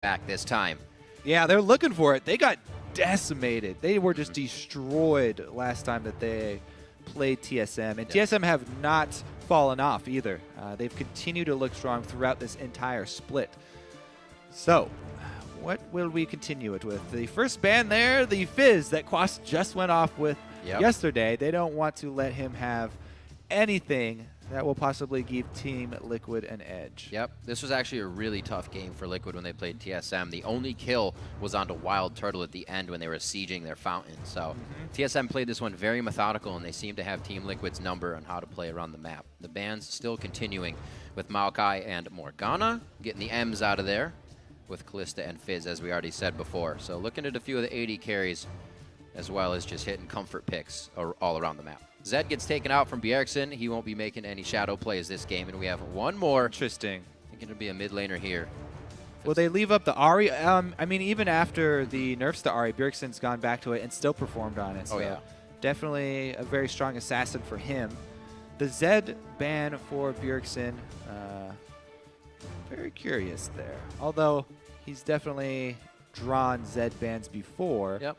back this time. Yeah, they're looking for it. They got decimated. They were just destroyed last time that they played TSM. And TSM have not fallen off either. They've continued to look strong throughout this entire split. So, what will we continue it with? The first ban there, the Fizz that Quas just went off with yesterday. They don't want to let him have anything that will possibly give Team Liquid an edge. Yep, this was actually a really tough game for Liquid when they played TSM. The only kill was onto Wild Turtle at the end when they were sieging their fountain. So TSM played this one very methodical, and they seem to have Team Liquid's number on how to play around the map. The bans still continuing with Maokai and Morgana, getting the M's out of there with Kalista and Fizz, as we already said before. So looking at a few of the AD carries, as well as just hitting comfort picks all around the map. Zed gets taken out from Bjergsen. He won't be making any shadow plays this game, and we have one more. Interesting. I think it'll be a mid laner here. Will they leave up the Ahri? I mean, even after the nerfs to Ahri, Bjergsen's gone back to it and still performed on it. So yeah. Definitely a very strong assassin for him. The Zed ban for Bjergsen, very curious there. Although he's definitely drawn Zed bans before. Yep.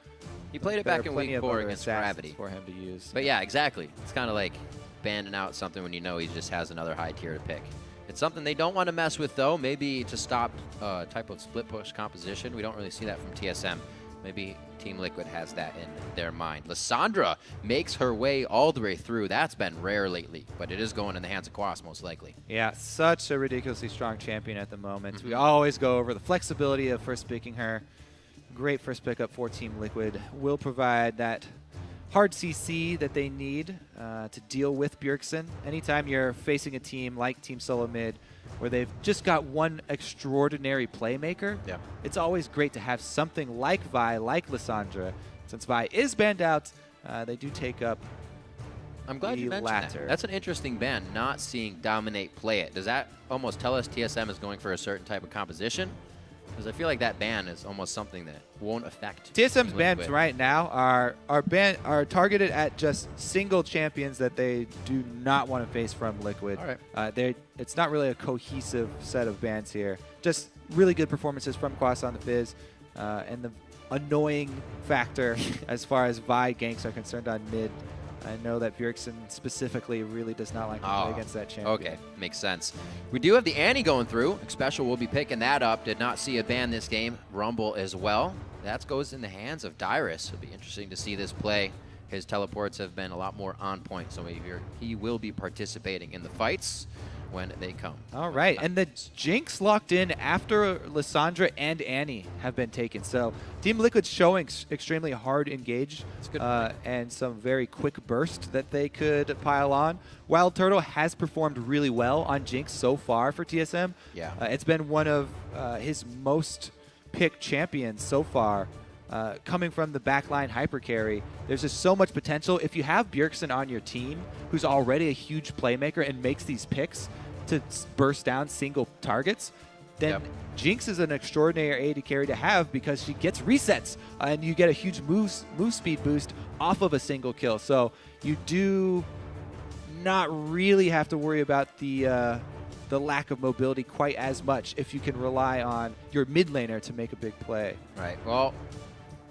He played it back in week 4 against Gravity for him to use. But yeah, exactly. It's kind of like banning out something when you know he just has another high tier to pick. It's something they don't want to mess with, though. Maybe to stop type of split push composition. We don't really see that from TSM. Maybe Team Liquid has that in their mind. Lissandra makes her way all the way through. That's been rare lately, but it is going in the hands of Quas most likely. Yeah, such a ridiculously strong champion at the moment. We always go over the flexibility of first picking her. Great first pickup for Team Liquid. Will provide that hard CC that they need to deal with Bjergsen. Anytime you're facing a team like Team Solomid, where they've just got one extraordinary playmaker, it's always great to have something like Vi, like Lissandra. Since Vi is banned out, they do take up I'm glad you mentioned latter. that. That's an interesting ban, not seeing Dominate play it. Does that almost tell us TSM is going for a certain type of composition? Because I feel like that ban is almost something that won't affect TSM's bans right now are targeted at just single champions that they do not want to face from Liquid. All right. It's not really a cohesive set of bans here. Just really good performances from Quas on the Fizz, and the annoying factor as far as Vi ganks are concerned on mid. I know that Bjergsen specifically really does not like to play against that champion. Okay, makes sense. We do have the Annie going through. Special will be picking that up. Did not see a ban this game. Rumble as well. That goes in the hands of Dyrus. It'll be interesting to see this play. His teleports have been a lot more on point, so he will be participating in the fights when they come. All right, and the Jinx locked in after Lissandra and Annie have been taken. So Team Liquid showing extremely hard engaged and some very quick burst that they could pile on. Wild Turtle has performed really well on Jinx so far for TSM. Yeah, it's been one of his most picked champions so far. Coming from the backline hyper carry, there's just so much potential. If you have Bjergsen on your team, who's already a huge playmaker and makes these picks to burst down single targets, then Jinx is an extraordinary AD carry to have because she gets resets and you get a huge move speed boost off of a single kill. So you do not really have to worry about the lack of mobility quite as much if you can rely on your mid laner to make a big play. Right. Well,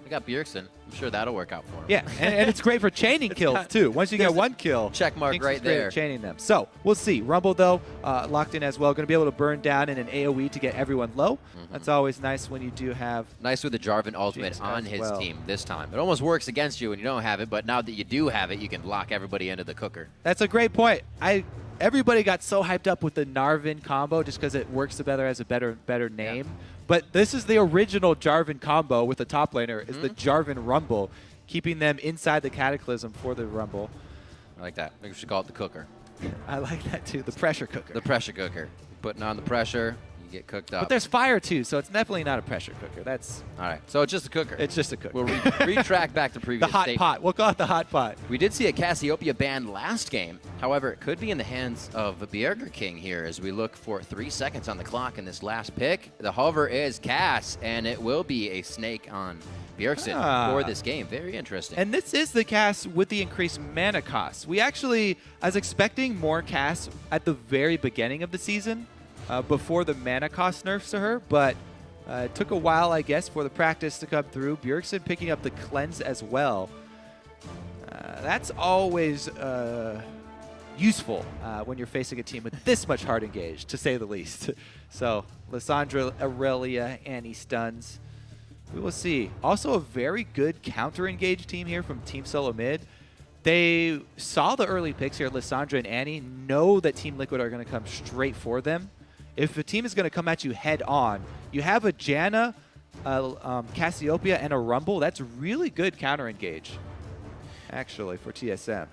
got Bjergsen. I'm sure that'll work out for him. Yeah, and it's great for chaining kills too. Once you get one kill, check mark right there. Chaining them. So we'll see. Rumble though, locked in as well. Going to be able to burn down in an AOE to get everyone low. That's always nice when you do have. Nice with the Jarvan ultimate on his team this time. It almost works against you when you don't have it, but now that you do have it, you can lock everybody into the cooker. That's a great point. Everybody got so hyped up with the Narvin combo just because it works together as a better name. Yeah. But this is the original Jarvan combo with the top laner, is the Jarvan Rumble, keeping them inside the Cataclysm for the Rumble. I like that. Maybe we should call it the cooker. I like that too, the pressure cooker. The pressure cooker. Putting on the pressure, you get cooked up. But there's fire too, so it's definitely not a pressure cooker. That's all right. So it's just a cooker. It's just a cooker. We'll retract back to previous the hot pot. We'll call it the hot pot. We did see a Cassiopeia ban last game. However, it could be in the hands of the Burger King here as we look for 3 seconds on the clock in this last pick. The hover is Cass, and it will be a snake on Bjergsen for this game. Very interesting. And this is the Cass with the increased mana cost. We actually, I was expecting more Cass at the very beginning of the season before the mana cost nerfs to her, but It took a while, I guess, for the practice to come through. Bjergsen picking up the cleanse as well. That's always useful when you're facing a team with this much hard engage, to say the least. So, Lissandra, Aurelia, Annie stuns. We will see. Also, a very good counter-engage team here from Team Solomid. They saw the early picks here, Lissandra and Annie, know that Team Liquid are going to come straight for them. If a team is going to come at you head-on, you have a Janna, Cassiopeia, and a Rumble. That's really good counter-engage, actually, for TSM.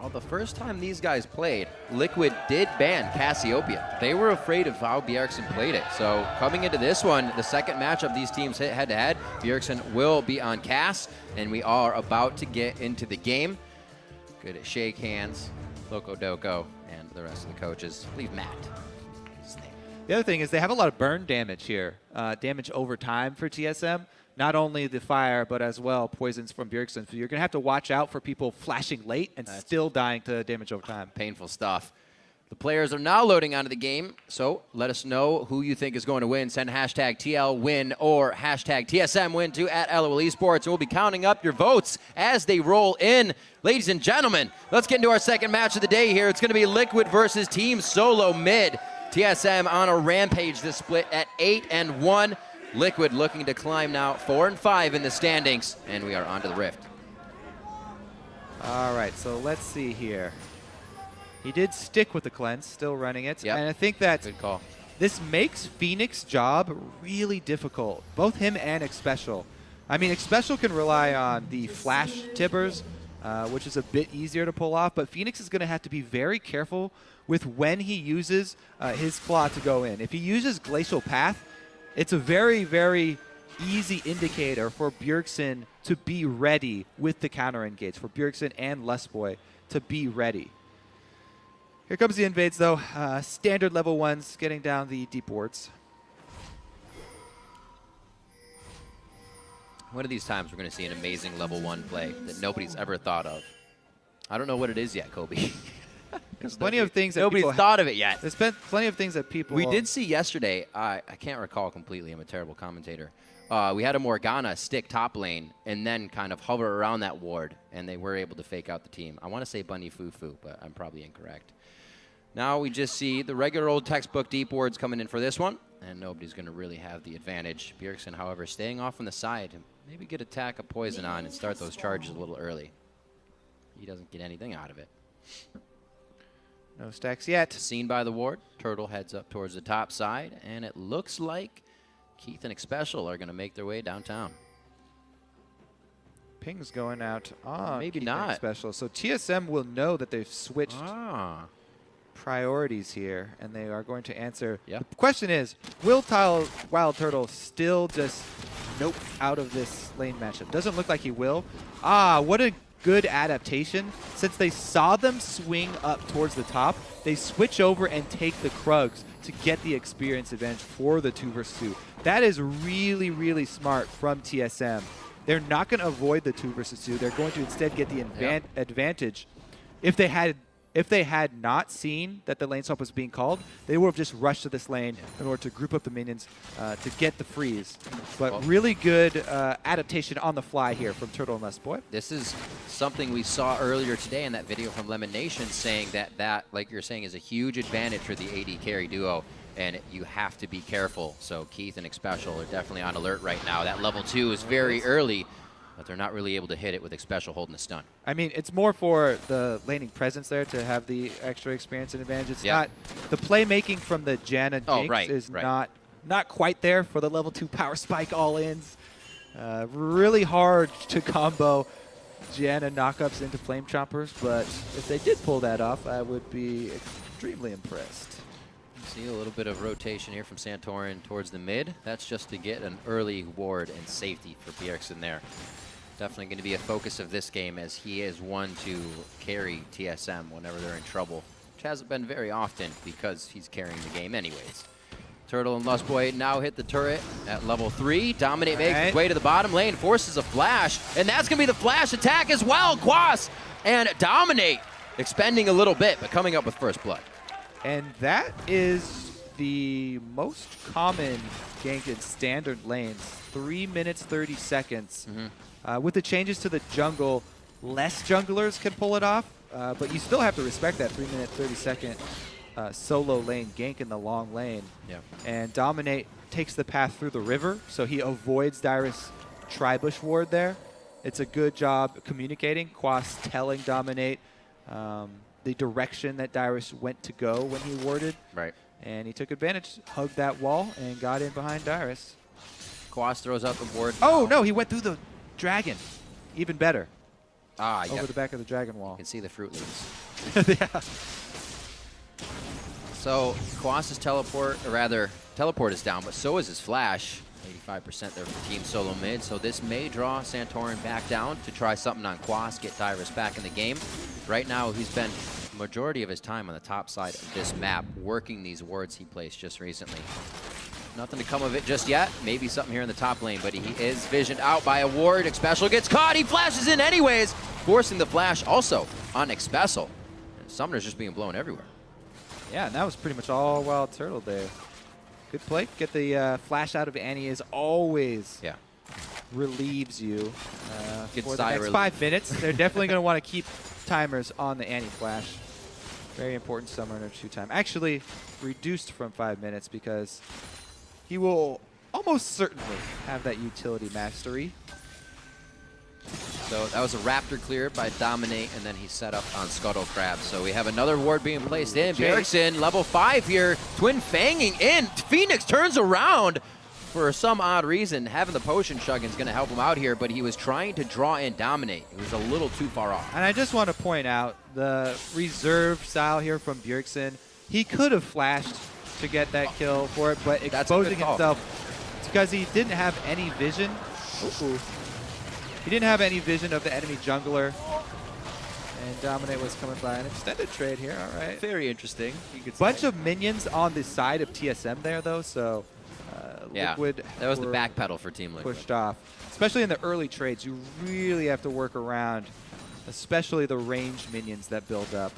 Well, the first time these guys played, Liquid did ban Cassiopeia. They were afraid of how Bjergsen played it. So coming into this one, the second matchup these teams hit head-to-head, Bjergsen will be on Cass, and we are about to get into the game. Good at shake hands, Loco Doco, and the rest of the coaches. I believe Matt. The other thing is they have a lot of burn damage here, damage over time for TSM. Not only the fire, but as well poisons from Bjergsen. So you're going to have to watch out for people flashing late and still dying to damage over time. Painful stuff. The players are now loading onto the game, so let us know who you think is going to win. Send hashtag TLWin or hashtag TSMWin to @LOL Esports, and we'll be counting up your votes as they roll in. Ladies and gentlemen, let's get into our second match of the day here. It's going to be Liquid versus Team Solomid. TSM on a rampage this split at 8-1. Liquid looking to climb now 4-5 in the standings, and we are onto the Rift. All right, so let's see here. He did stick with the cleanse, still running it. Yep. And I think that Good call. this makes Phoenix's job really difficult, both him and Xpecial. I mean, Xpecial can rely on the flash tibbers, which is a bit easier to pull off, but Phoenix is going to have to be very careful with when he uses his claw to go in. If he uses Glacial Path, it's a very, very easy indicator for Bjergsen to be ready with the counter engage, for Bjergsen and Lustboy to be ready. Here comes the invades, though. Standard level 1s getting down the deep wards. One of these times we're going to see an amazing level 1 play that nobody's ever thought of. I don't know what it is yet, Kobe. There's plenty of things that nobody's people thought of it yet. There's been plenty of things that people... We did see yesterday, I can't recall completely, I'm a terrible commentator. We had a Morgana stick top lane and then kind of hover around that ward, and they were able to fake out the team. I want to say Bunny Fufu, but I'm probably incorrect. Now we just see the regular old textbook deep wards coming in for this one, and nobody's going to really have the advantage. Bjergsen, however, staying off on the side, and maybe get attack of poison on and start those charges a little early. He doesn't get anything out of it. No stacks yet. Seen by the ward. Turtle heads up towards the top side, and it looks like Keith and Xpecial are going to make their way downtown. Ping's going out on Maybe Keith not. and Xpecial. So TSM will know that they've switched priorities here, and they are going to answer. Yep. The question is, will Wild Turtle still just nope out of this lane matchup? Doesn't look like he will. What a good adaptation. Since they saw them swing up towards the top, they switch over and take the Krugs to get the experience advantage for the 2 versus 2. That is really, really smart from TSM. They're not going to avoid the 2 versus 2. They're going to instead get the advantage. If they had not seen that the lane swap was being called, they would have just rushed to this lane in order to group up the minions to get the freeze. But really good adaptation on the fly here from Turtle and Lustboy. This is something we saw earlier today in that video from Lemon Nation, saying that, like you're saying, is a huge advantage for the AD carry duo, and you have to be careful. So Keith and Xpecial are definitely on alert right now. That level 2 is very early, but they're not really able to hit it with Xpecial holding the stun. I mean, it's more for the laning presence there to have the extra experience and advantage. It's not the playmaking from the Janna Jinx is not quite there for the level 2 power spike all-ins. Really hard to combo Janna knockups into Flame Chompers, but if they did pull that off, I would be extremely impressed. See a little bit of rotation here from Santorin towards the mid. That's just to get an early ward and safety for Bjergsen there. Definitely going to be a focus of this game, as he is one to carry TSM whenever they're in trouble, which hasn't been very often because he's carrying the game anyways. Turtle and Lustboy now hit the turret at level 3. Dominate makes his way to the bottom lane, forces a flash, and that's going to be the flash attack as well. Quas and Dominate expending a little bit, but coming up with first blood. And that is the most common gank in standard lanes, 3 minutes 30 seconds. With the changes to the jungle, less junglers can pull it off, but you still have to respect that 3 minute 30 second solo lane gank in the long lane. Yeah. And Dominate takes the path through the river, so he avoids Dyrus' Tribush ward there. It's a good job communicating. Quas telling Dominate the direction that Dyrus went to go when he warded. Right. And he took advantage, hugged that wall, and got in behind Dyrus. Quas throws out the board. Oh, no, he went through the dragon. Even better. Ah, Over the back of the dragon wall. You can see the Fruit Loops. Yeah. So Quas's teleport is down, but so is his flash. 85% there for Team Solomid. So this may draw Santorin back down to try something on Quas, get Dyrus back in the game. Right now, he's spent the majority of his time on the top side of this map, working these wards he placed just recently. Nothing to come of it just yet. Maybe something here in the top lane, but he is visioned out by a ward. Xpecial gets caught. He flashes in anyways, forcing the flash also on Xpecial. And Summoner's just being blown everywhere. Yeah, and that was pretty much all Wild Turtle there. Good play. Get the flash out of Annie is always relieves you for the next 5 minutes. They're definitely going to want to keep timers on the Annie flash. Very important Summoner 2-time. Actually, reduced from 5 minutes because he will almost certainly have that utility mastery. So that was a Raptor clear by Dominate, and then he set up on Scuttle Crab. So we have another ward being placed in. Bjergsen, level 5 here. Twin Fanging in. Phoenix turns around for some odd reason. Having the potion chug is going to help him out here, but he was trying to draw in Dominate. It was a little too far off. And I just want to point out the reserve style here from Bjergsen. He could have flashed to get that kill for it, but exposing himself, it's because he didn't have any vision. He didn't have any vision of the enemy jungler. And Dominate was coming by an extended trade here. All right. Very interesting. Bunch of minions on the side of TSM there, though, so Liquid that was the backpedal for Team Liquid. Pushed off. Especially in the early trades, you really have to work around, especially the ranged minions that build up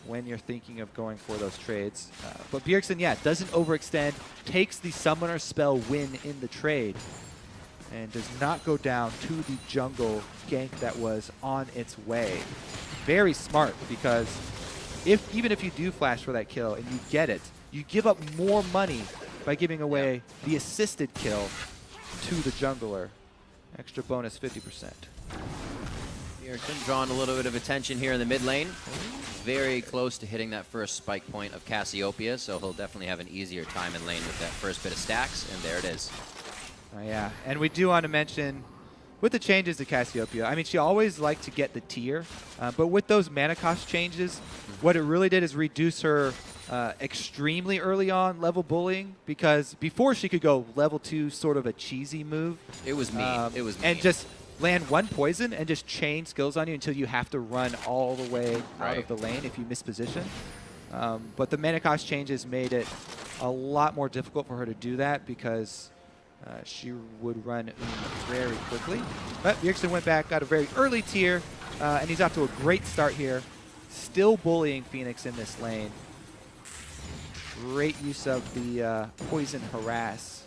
when you're thinking of going for those trades. But Bjergsen, doesn't overextend, takes the Summoner spell win in the trade, and does not go down to the jungle gank that was on its way. Very smart, because even if you do flash for that kill and you get it, you give up more money by giving away the assisted kill to the jungler. Extra bonus 50%. Bjergsen drawing a little bit of attention here in the mid lane. Very close to hitting that first spike point of Cassiopeia, so he'll definitely have an easier time in lane with that first bit of stacks, and there it is. Yeah, and we do want to mention, with the changes to Cassiopeia, I mean, she always liked to get the tier, but with those mana cost changes, what it really did is reduce her extremely early on level bullying, because before she could go level 2, sort of a cheesy move. It was mean. It was mean. And just land one poison and just chain skills on you until you have to run all the way out of the lane if you miss position. But the mana cost changes made it a lot more difficult for her to do that, because she would run very quickly. But Bjergsen went back, got a very early tier, and he's off to a great start here. Still bullying Phoenix in this lane. Great use of the poison harass.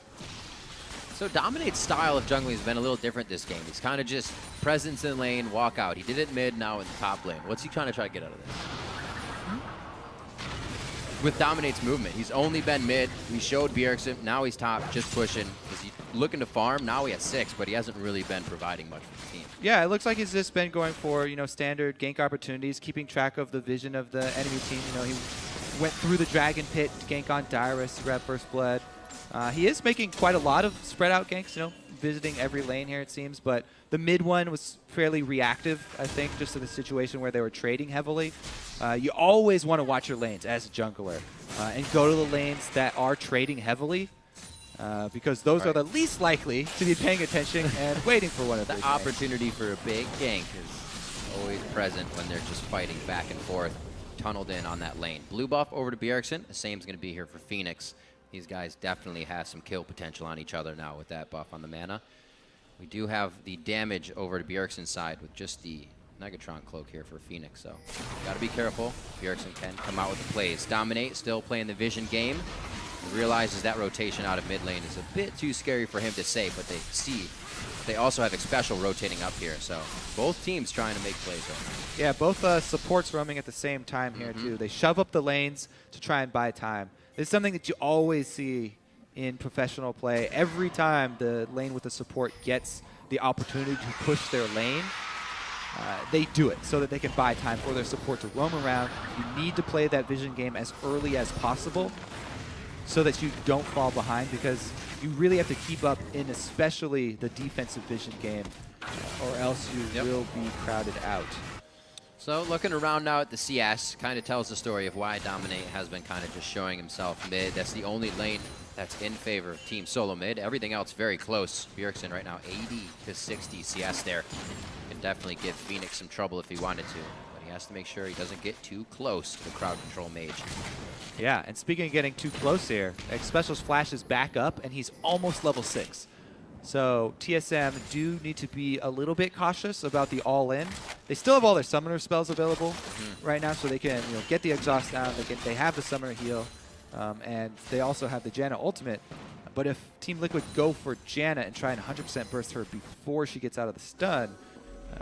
So Dominate's style of jungling has been a little different this game. He's kind of just presence in lane, walk out. He did it mid, now in the top lane. What's he trying to get out of this? With Dominate's movement, he's only been mid. We showed Bjergsen, now he's top, just pushing. Is he looking to farm? Now he has 6, but he hasn't really been providing much for the team. Yeah, it looks like he's just been going for, standard gank opportunities, keeping track of the vision of the enemy team. He went through the Dragon Pit to gank on Dyrus to grab First Blood. He is making quite a lot of spread out ganks, visiting every lane here, it seems, but the mid one was fairly reactive, I think, just to the situation where they were trading heavily. You always want to watch your lanes as a jungler and go to the lanes that are trading heavily, because those are the least likely to be paying attention and waiting for one of those. The opportunity for a big gank is always present when they're just fighting back and forth, tunneled in on that lane. Blue buff over to Bjergsen. The same's going to be here for Phoenix. These guys definitely have some kill potential on each other now with that buff on the mana. We do have the damage over to Bjergsen's side with just the Negatron cloak here for Phoenix, so got to be careful. Bjergsen can come out with the plays. Dominate still playing the vision game. He realizes that rotation out of mid lane is a bit too scary for him to save, but they also have Special rotating up here, so both teams trying to make plays right now. Yeah, both supports roaming at the same time here, too. They shove up the lanes to try and buy time. It's something that you always see in professional play. Every time the lane with the support gets the opportunity to push their lane, they do it so that they can buy time for their support to roam around. You need to play that vision game as early as possible so that you don't fall behind, because you really have to keep up in especially the defensive vision game, or else you will be crowded out. So looking around now at the CS, kind of tells the story of why Dominate has been kind of just showing himself mid. That's the only lane that's in favor of Team Solomid. Everything else very close. Bjergsen right now 80 to 60 CS there. Can definitely give Phoenix some trouble if he wanted to, but he has to make sure he doesn't get too close to the crowd control mage. Yeah, and speaking of getting too close here, Special's flash is back up, and he's almost level 6. So TSM do need to be a little bit cautious about the all-in. They still have all their summoner spells available right now, so they can get the exhaust down. They have the summoner heal, and they also have the Janna ultimate. But if Team Liquid go for Janna and try and 100% burst her before she gets out of the stun,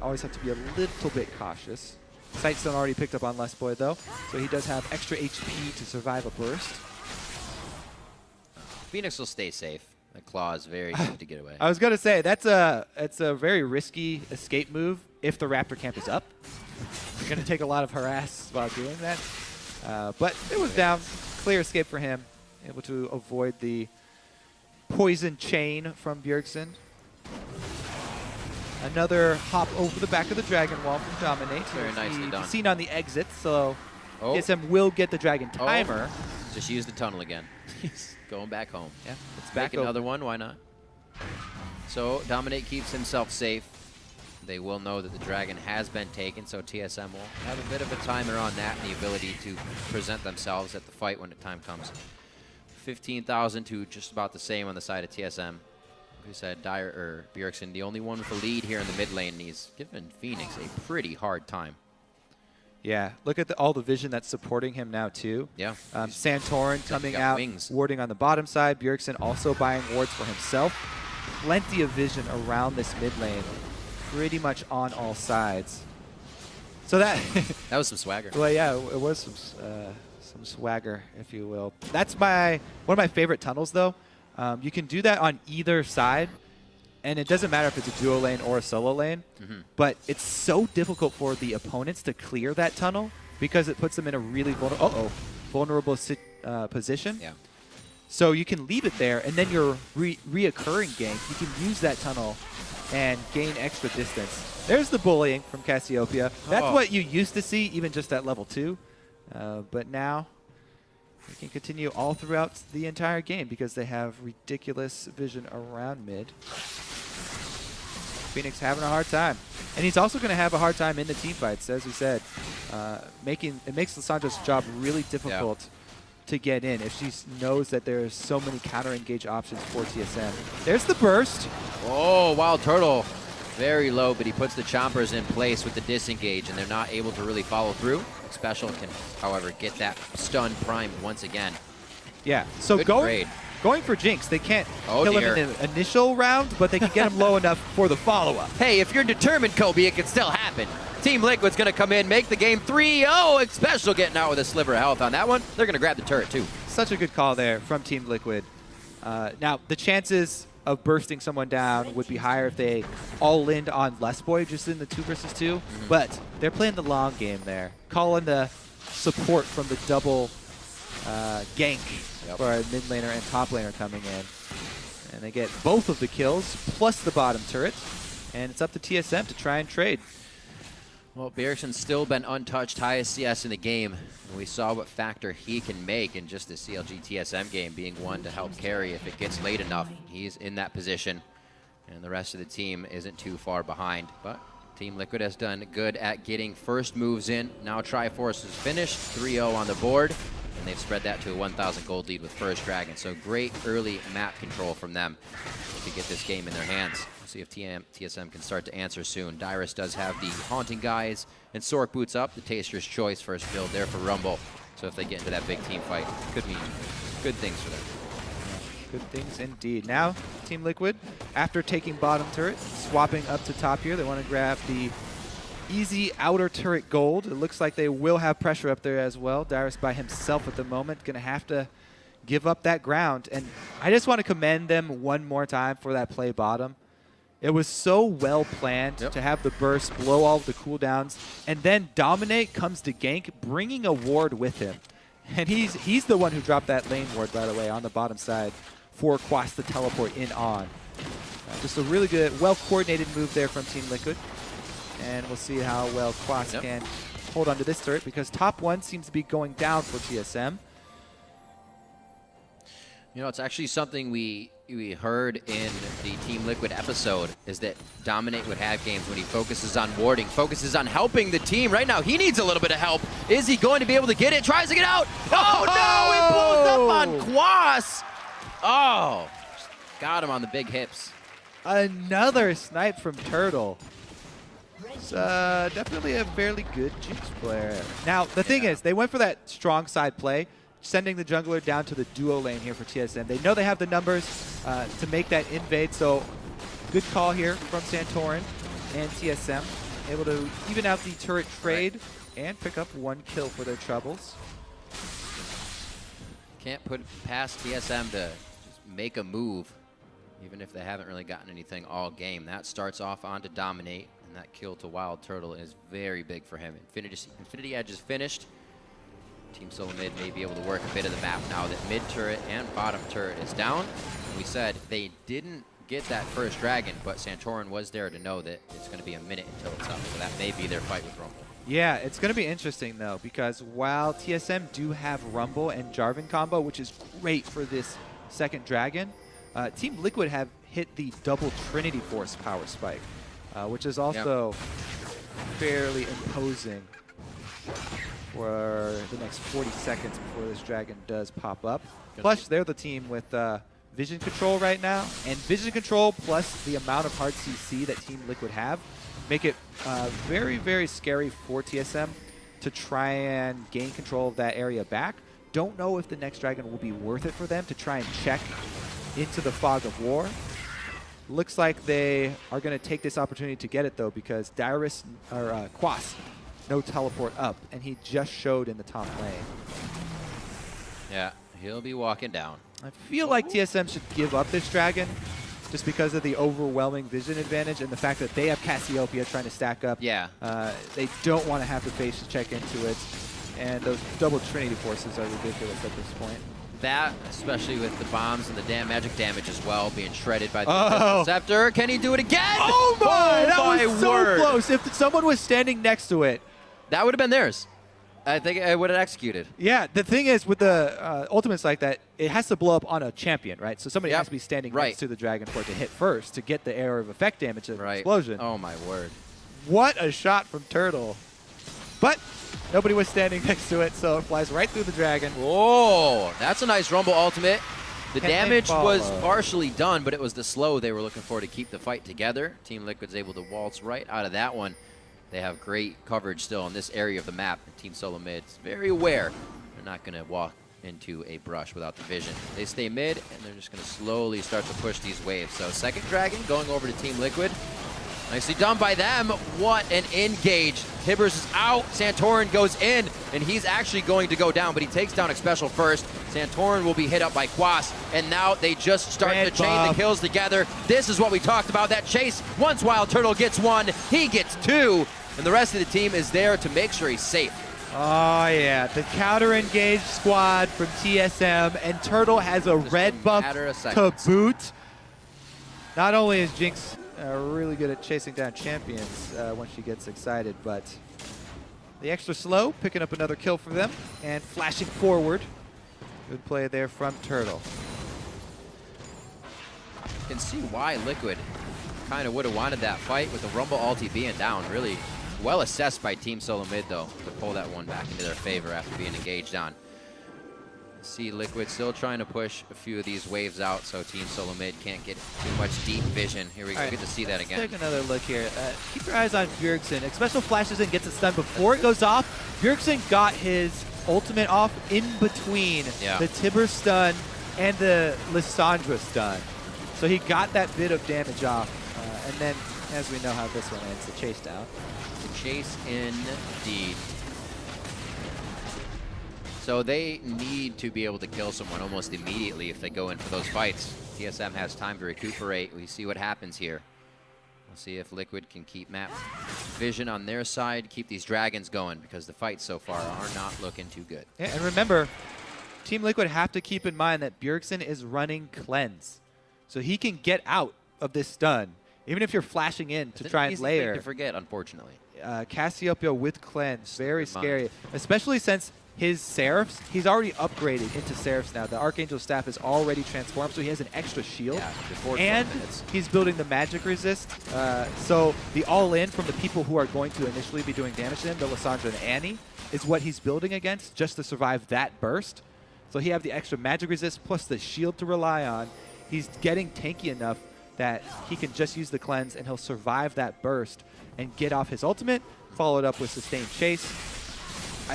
always have to be a little bit cautious. Sightstone already picked up on Lesboy though, so he does have extra HP to survive a burst. Phoenix will stay safe. The claw is very good to get away. I was gonna say it's a very risky escape move if the Raptor camp is up. You're gonna take a lot of harass while doing that, but it was down. Clear escape for him, able to avoid the poison chain from Bjergsen. Another hop over the back of the Dragon Wall from Dominate. Very nicely done. Seen on the exit, so TSM will get the Dragon timer. Just use the tunnel again. He's going back home. Yeah, it's back Make another one, why not? So Dominate keeps himself safe. They will know that the Dragon has been taken, so TSM will have a bit of a timer on that and the ability to present themselves at the fight when the time comes. 15,000 to just about the same on the side of TSM. We said Bjergsen, the only one with a lead here in the mid lane, and he's given Phoenix a pretty hard time. Yeah, look at all the vision that's supporting him now too. Yeah. Santorin coming out, warding on the bottom side. Bjergsen also buying wards for himself. Plenty of vision around this mid lane, pretty much on all sides. So that that was some swagger. Well, yeah, it was some swagger, if you will. That's one of my favorite tunnels, though. You can do that on either side, and it doesn't matter if it's a duo lane or a solo lane, but it's so difficult for the opponents to clear that tunnel because it puts them in a really vulnerable position. Yeah. So you can leave it there, and then your reoccurring gank, you can use that tunnel and gain extra distance. There's the bullying from Cassiopeia. That's what you used to see even just at level 2, but now we can continue all throughout the entire game because they have ridiculous vision around mid. Phoenix having a hard time. And he's also going to have a hard time in the team fights, as we said. It makes Lissandra's job really difficult to get in if she knows that there's so many counter-engage options for TSM. There's the burst. Oh, Wild Turtle. Very low, but he puts the chompers in place with the disengage, and they're not able to really follow through. Special can, however, get that stun primed once again. Yeah, so going for Jinx, they can't kill him in the initial round, but they can get him low enough for the follow-up. Hey, if you're determined, Kobe, it can still happen. Team Liquid's going to come in, make the game 3-0, and Special getting out with a sliver of health on that one. They're going to grab the turret, too. Such a good call there from Team Liquid. Now, the chances of bursting someone down would be higher if they all-in on Lesboy just in the 2 versus 2, but they're playing the long game there. Calling the support from the double gank for a mid laner and top laner coming in. And they get both of the kills plus the bottom turret, and it's up to TSM to try and trade. Well, Bjergsen's still been untouched, highest CS in the game. And we saw what factor he can make in just the CLG TSM game, being one to help carry if it gets late enough. He's in that position, and the rest of the team isn't too far behind. But Team Liquid has done good at getting first moves in. Now Triforce is finished, 3-0 on the board, and they've spread that to a 1,000 gold lead with First Dragon. So great early map control from them to get this game in their hands. We'll see if TSM can start to answer soon. Dyrus does have the Haunting Guys and Sork boots up, the Taster's Choice first build there for Rumble. So if they get into that big team fight, could mean good things for them. Good things indeed. Now, Team Liquid, after taking bottom turret, swapping up to top here. They want to grab the easy outer turret gold. It looks like they will have pressure up there as well. Dyrus by himself at the moment, going to have to give up that ground. And I just want to commend them one more time for that play bottom. It was so well planned to have the burst, blow all of the cooldowns, and then Dominate comes to gank, bringing a ward with him. And he's the one who dropped that lane ward, by the way, on the bottom side for Quas to teleport in on. Just a really good, well-coordinated move there from Team Liquid. And we'll see how well Quas can hold onto this turret, because top one seems to be going down for TSM. You know, it's actually something we heard in the Team Liquid episode, is that Dominate would have games when he focuses on warding, focuses on helping the team. Right now, he needs a little bit of help. Is he going to be able to get it? Tries to get out. Oh, no! It blows up on Quas. Oh, got him on the big hips. Another snipe from Turtle. It's definitely a fairly good Jinx player. Now, the thing is, they went for that strong side play, sending the jungler down to the duo lane here for TSM. They know they have the numbers to make that invade, so good call here from Santorin and TSM. Able to even out the turret trade and pick up one kill for their troubles. Can't put past TSM to just make a move, even if they haven't really gotten anything all game. That starts off on to Dominate, and that kill to Wild Turtle is very big for him. Infinity Edge is finished. Team Solomid may be able to work a bit of the map now that mid turret and bottom turret is down. And we said they didn't get that first dragon, but Santorin was there to know that it's going to be a minute until it's up. So that may be their fight with Rumble. Yeah, it's going to be interesting, though, because while TSM do have Rumble and Jarvan combo, which is great for this second dragon, Team Liquid have hit the double Trinity Force power spike, which is also fairly imposing for the next 40 seconds before this dragon does pop up. Plus, they're the team with vision control right now, and vision control plus the amount of hard CC that Team Liquid have make it very, very scary for TSM to try and gain control of that area back. Don't know if the next dragon will be worth it for them to try and check into the fog of war. Looks like they are going to take this opportunity to get it, though, because Dyrus, or Quas, no teleport up, and he just showed in the top lane. Yeah, he'll be walking down. I feel like TSM should give up this dragon just because of the overwhelming vision advantage and the fact that they have Cassiopeia trying to stack up. Yeah. They don't want to have to face to check into it, and those double Trinity Forces are ridiculous at this point. That, especially with the bombs and the magic damage as well, being shredded by the Scepter. Can he do it again? Oh my! Oh, that was so close. If someone was standing next to it, that would have been theirs. I think I would have executed. Yeah, the thing is with the ultimates like that, it has to blow up on a champion, right? So somebody has to be standing next to the dragon for it to hit first to get the area of effect damage of the explosion. Oh my word. What a shot from Turtle. But nobody was standing next to it, so it flies right through the dragon. Whoa, that's a nice Rumble ultimate. The damage was partially done, but it was the slow they were looking for to keep the fight together. Team Liquid's able to waltz right out of that one. They have great coverage still in this area of the map. And Team Solomid's very aware they're not going to walk into a brush without the vision. They stay mid, and they're just going to slowly start to push these waves. So second dragon going over to Team Liquid. Nicely done by them. What an engage. Tibbers is out. Santorin goes in, and he's actually going to go down, but he takes down Xpecial first. Santorin will be hit up by Quas, and now they just start to chain the kills together. This is what we talked about, that chase. Once Wild Turtle gets one, he gets two, and the rest of the team is there to make sure he's safe. Oh, yeah. The counter-engaged squad from TSM, and Turtle has a red buff to boot. Not only is Jinx really good at chasing down champions when she gets excited, but the extra slow, picking up another kill for them, and flashing forward. Good play there from Turtle. You can see why Liquid kind of would have wanted that fight with the Rumble ulti being down. Really well assessed by Team Solomid, though, to pull that one back into their favor after being engaged on. See Liquid still trying to push a few of these waves out so Team Solomid can't get too much deep vision. Here we go. Get to see that again. Let's take another look here. Keep your eyes on Bjergsen. Xpecial flashes in, gets it stunned before it goes off. Bjergsen got his ultimate off in between the Tibber stun and the Lissandra stun. So he got that bit of damage off. And then, as we know how this one ends, the chase down. The chase indeed. So they need to be able to kill someone almost immediately if they go in for those fights. TSM has time to recuperate. We see what happens here. We'll see if Liquid can keep map vision on their side, keep these dragons going, because the fights so far are not looking too good. Yeah, and remember, Team Liquid have to keep in mind that Bjergsen is running cleanse. So he can get out of this stun, even if you're flashing in to try and layer. To forget, unfortunately. Cassiopeia with cleanse, very scary, especially since his Seraphs, he's already upgraded into Seraphs now. The Archangel Staff is already transformed, so he has an extra shield. Yeah, before and he's building the magic resist. So the all-in from the people who are going to initially be doing damage to him, the Lissandra and Annie, is what he's building against just to survive that burst. So he have the extra magic resist plus the shield to rely on. He's getting tanky enough that he can just use the cleanse and he'll survive that burst and get off his ultimate, followed up with sustained chase.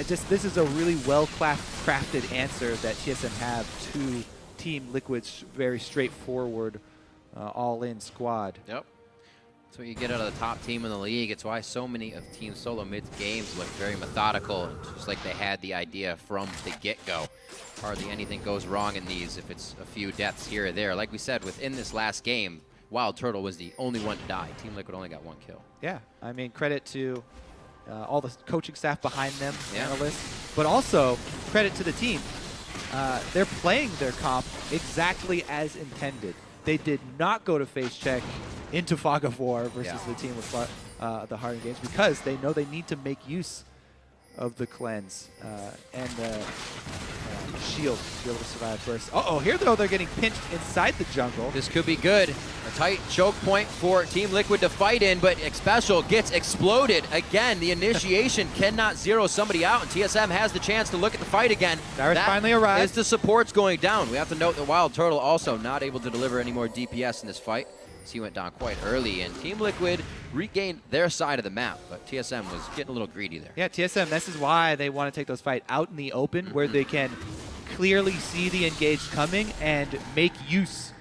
This is a really well-crafted answer that TSM have to Team Liquid's very straightforward all-in squad. Yep. That's what you get out of the top team in the league. It's why so many of Team Solomid's games look very methodical, and just like they had the idea from the get-go. Hardly anything goes wrong in these if it's a few deaths here or there. Like we said, within this last game, Wild Turtle was the only one to die. Team Liquid only got 1 kill. Yeah, I mean, credit to all the coaching staff behind them, analysts, but also credit to the team. They're playing their comp exactly as intended. They did not go to face check into Fog of War versus the team with the Hardened Games because they know they need to make use of the cleanse and the shield to be able to survive burst. Uh-oh, here though they're getting pinched inside the jungle. This could be good. A tight choke point for Team Liquid to fight in, but Xpecial gets exploded. Again, the initiation cannot zero somebody out, and TSM has the chance to look at the fight again. Dyrus finally arrived. As the support's going down. We have to note that Wild Turtle also not able to deliver any more DPS in this fight. He went down quite early, and Team Liquid regained their side of the map, but TSM was getting a little greedy there. Yeah, TSM, this is why they want to take those fights out in the open where they can clearly see the engaged coming and make use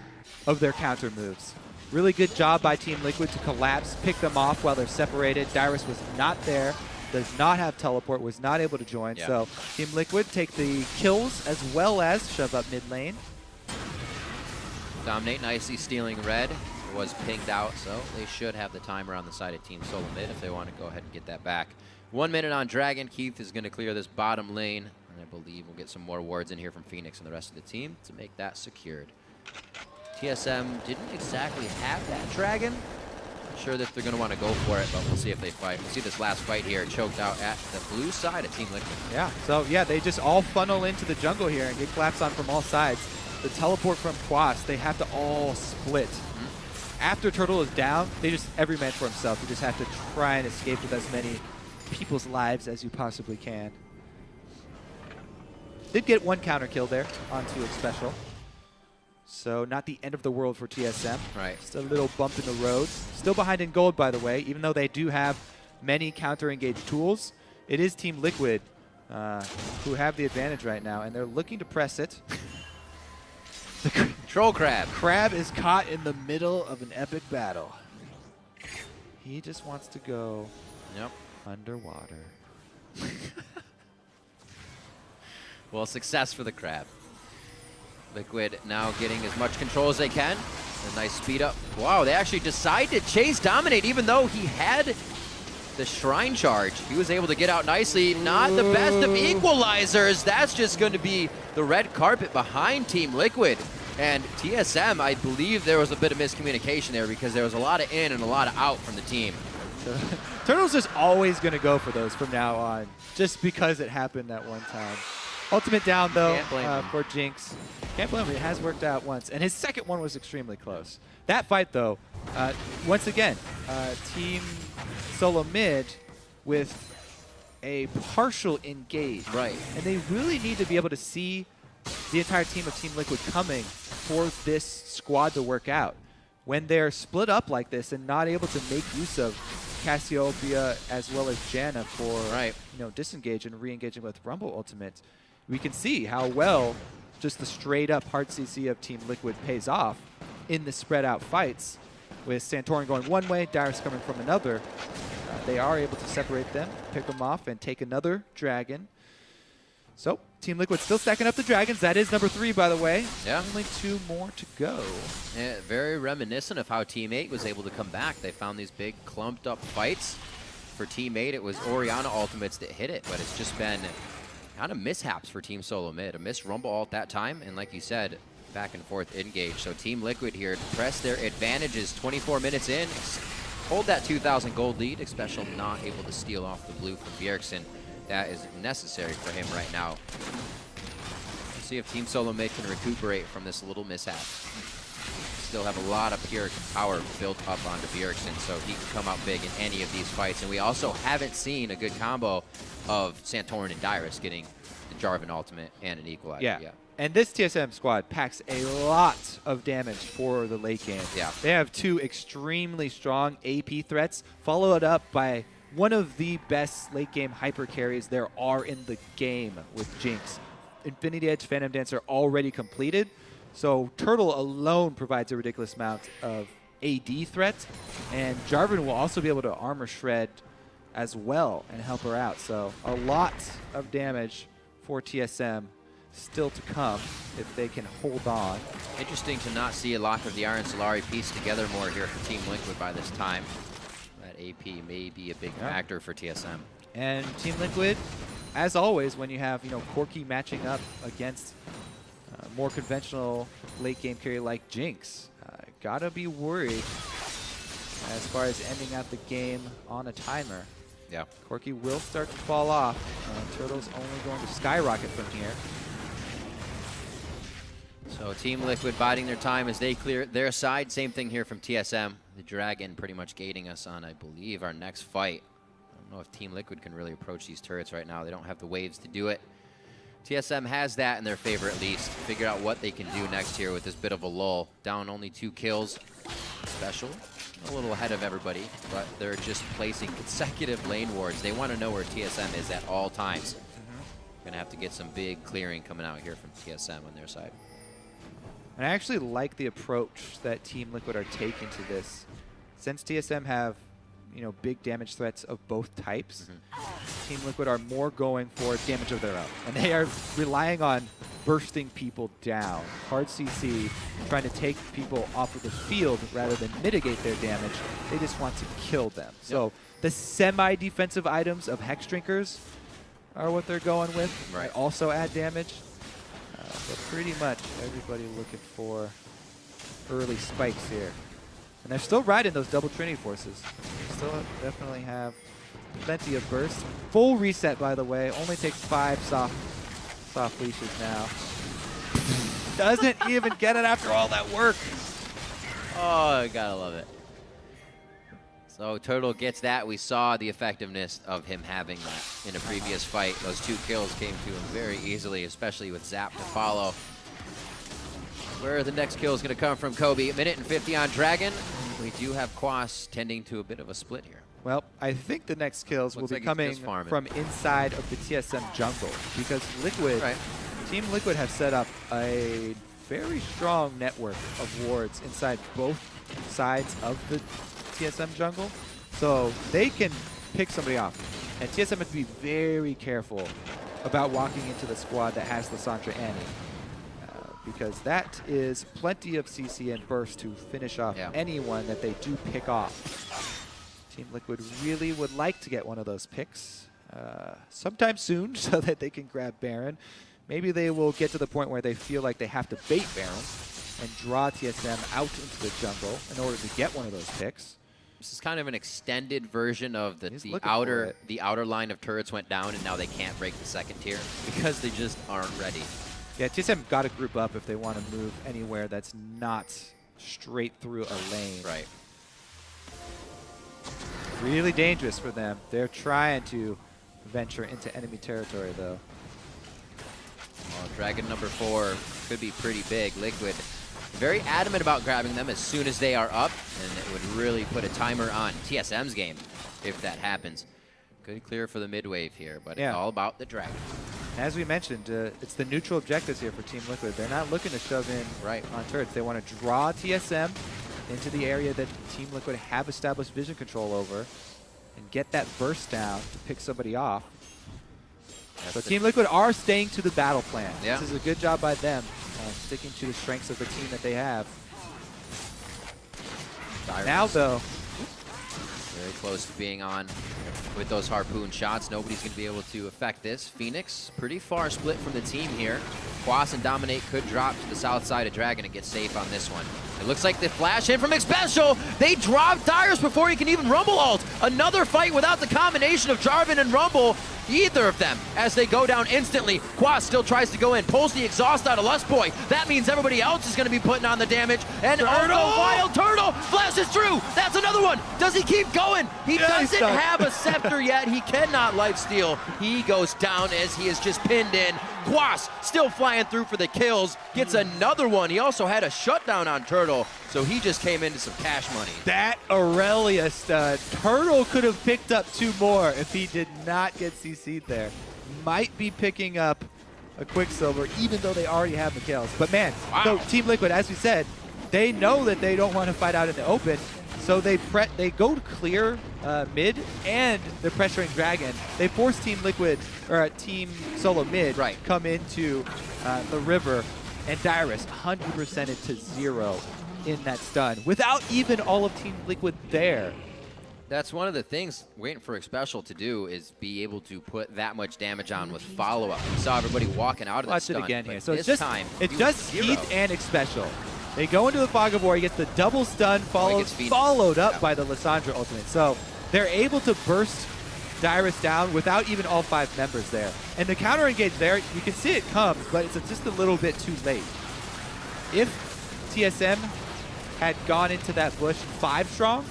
of their counter moves. Really good job by Team Liquid to collapse, pick them off while they're separated. Dyrus was not there, does not have teleport, was not able to join, so Team Liquid take the kills as well as shove up mid lane. Dominate nicely stealing red. Was pinged out, so they should have the timer on the side of Team Solomid if they want to go ahead and get that back. 1 minute on Dragon. Keith is going to clear this bottom lane, and I believe we'll get some more wards in here from Phoenix and the rest of the team to make that secured. TSM didn't exactly have that Dragon. Not sure that they're going to want to go for it, but we'll see if they fight. We'll see this last fight here choked out at the blue side of Team Liquid. Yeah, so yeah, they just all funnel into the jungle here and get collapsed on from all sides. The teleport from Quas, they have to all split. After Turtle is down, every man for himself. You just have to try and escape with as many people's lives as you possibly can. Did get 1 counter kill there onto Xpecial. So not the end of the world for TSM. Right. Just a little bump in the road. Still behind in gold, by the way, even though they do have many counter-engaged tools. It is Team Liquid who have the advantage right now, and they're looking to press it. Troll Crab. Crab is caught in the middle of an epic battle. He just wants to go underwater. Well, success for the Crab. Liquid now getting as much control as they can. A nice speed up. Wow, they actually decide to chase Dominate even though he had the Shrine Charge. He was able to get out nicely. Not the best of equalizers. That's just going to be the red carpet behind Team Liquid. And TSM, I believe there was a bit of miscommunication there because there was a lot of in and a lot of out from the team. Turtle's just always going to go for those from now on, just because it happened that one time. Ultimate down, though, for Jinx. Can't blame him. It has worked out once. And his second one was extremely close. That fight, though, once again, Team Solomid with a partial engage. Right. And they really need to be able to see the entire team of Team Liquid coming for this squad to work out. When they're split up like this and not able to make use of Cassiopeia as well as Janna for disengage and re-engaging with Rumble Ultimate, we can see how well just the straight-up hard CC of Team Liquid pays off in the spread-out fights. With Santorin going one way, Dyrus coming from another, they are able to separate them, pick them off, and take another dragon. So, Team Liquid still stacking up the dragons. That is number 3, by the way. Yeah. Only 2 more to go. Yeah, very reminiscent of how Team 8 was able to come back. They found these big clumped up fights. For Team 8, it was Orianna ultimates that hit it, but it's just been kind of mishaps for Team Solomid. A missed Rumble ult that time, and like you said, back and forth engage. So Team Liquid here to press their advantages 24 minutes in, hold that 2,000 gold lead, especially not able to steal off the blue from Bjergsen. That is necessary for him right now. Let's see if Team Solomid can recuperate from this little mishap. Still have a lot of pure power built up onto Bjergsen, so he can come out big in any of these fights. And we also haven't seen a good combo of Santorin and Dyrus getting the Jarvan ultimate and an equalizer. Yeah. And this TSM squad packs a lot of damage for the late game. Yeah. They have 2 extremely strong AP threats, followed up by one of the best late game hyper carries there are in the game with Jinx. Infinity Edge Phantom Dancer already completed, so Turtle alone provides a ridiculous amount of AD threat, and Jarvan will also be able to armor shred as well and help her out. So a lot of damage for TSM still to come if they can hold on. Interesting to not see a lot of the Iron Solari piece together more here for Team Liquid by this time. That AP may be a big factor for TSM. And Team Liquid, as always, when you have Corki matching up against more conventional late game carry like Jinx, gotta be worried as far as ending out the game on a timer. Yeah. Corki will start to fall off, and Turtle's only going to skyrocket from here. So Team Liquid biding their time as they clear their side. Same thing here from TSM. The Dragon pretty much gating us on, I believe, our next fight. I don't know if Team Liquid can really approach these turrets right now. They don't have the waves to do it. TSM has that in their favor at least. Figure out what they can do next here with this bit of a lull. Down only 2 kills. Special. A little ahead of everybody, but they're just placing consecutive lane wards. They want to know where TSM is at all times. Gonna have to get some big clearing coming out here from TSM on their side. And I actually like the approach that Team Liquid are taking to this. Since TSM have, big damage threats of both types, Team Liquid are more going for damage of their own. And they are relying on bursting people down. Hard CC, trying to take people off of the field rather than mitigate their damage. They just want to kill them. So the semi-defensive items of Hex Drinkers are what they're going with. Right. They also add damage. But pretty much everybody looking for early spikes here. And they're still riding those double Trinity forces. They still definitely have plenty of burst. Full reset, by the way. Only takes 5 soft leashes now. Doesn't even get it after all that work. Oh, I gotta love it. So Turtle gets that. We saw the effectiveness of him having that in a previous fight. Those 2 kills came to him very easily, especially with Zap to follow. Where the next kill is going to come from, Kobe. 1:50 on Dragon. We do have Quas tending to a bit of a split here. Well, I think the next kills will be coming from inside of the TSM jungle, because Liquid, Team Liquid have set up a very strong network of wards inside both sides of the TSM jungle, so they can pick somebody off. And TSM has to be very careful about walking into the squad that has Lissandra Annie, because that is plenty of CC and burst to finish off anyone that they do pick off. Team Liquid really would like to get one of those picks sometime soon so that they can grab Baron. Maybe they will get to the point where they feel like they have to bait Baron and draw TSM out into the jungle in order to get one of those picks. This is kind of an extended version of the outer line of turrets went down, and now they can't break the second tier because they just aren't ready. Yeah, TSM got to group up if they want to move anywhere that's not straight through a lane. Right. Really dangerous for them. They're trying to venture into enemy territory, though. Well, Dragon number 4 could be pretty big. Liquid very adamant about grabbing them as soon as they are up, and it would really put a timer on TSM's game if that happens. Good clear for the mid wave here, but it's all about the Dragon. As we mentioned, it's the neutral objectives here for Team Liquid. They're not looking to shove in on turrets. They want to draw TSM into the area that Team Liquid have established vision control over and get that burst down to pick somebody off. So Team Liquid are staying to the battle plan. Yeah. This is a good job by them, sticking to the strengths of the team that they have. Now, though, very close to being on with those harpoon shots. Nobody's going to be able to affect this. Phoenix, pretty far split from the team here. Quas and Dominate could drop to the south side of Dragon and get safe on this one. It looks like the flash in from Xpecial. They dropped Dyrus before he can even Rumble ult. Another fight without the combination of Jarvan and Rumble. Either of them as they go down instantly. Quas still tries to go in, pulls the exhaust out of Lustboy. That means everybody else is going to be putting on the damage. And also Wild Turtle flashes through. That's another one. Does he keep going? He doesn't have a scepter yet. He cannot lifesteal. He goes down as he is just pinned in. Quas still flying through for the kills. Gets another one. He also had a shutdown on Turtle, so he just came into some cash money. That Aurelia stud. Turtle could have picked up 2 more if he did not get CC'd there. Might be picking up a Quicksilver, even though they already have the kills. But man, so Team Liquid, as we said, they know that they don't want to fight out in the open, so they go to clear mid, and they're pressuring Dragon. They force Team Liquid, or Team Solomid, come into the river, and Dyrus 100%ed to 0 in that stun, without even all of Team Liquid there. That's one of the things waiting for Xpecial to do, is be able to put that much damage on with follow-up. We saw everybody walking out of the stun. Watch it again here. So it's just zero. Heath and Xpecial. They go into the Fog of War. He gets the double stun, followed up by the Lissandra ultimate. So they're able to burst Dyrus down without even all 5 members there. And the counter engage there, you can see it comes, but it's just a little bit too late. If TSM had gone into that bush 5 strong,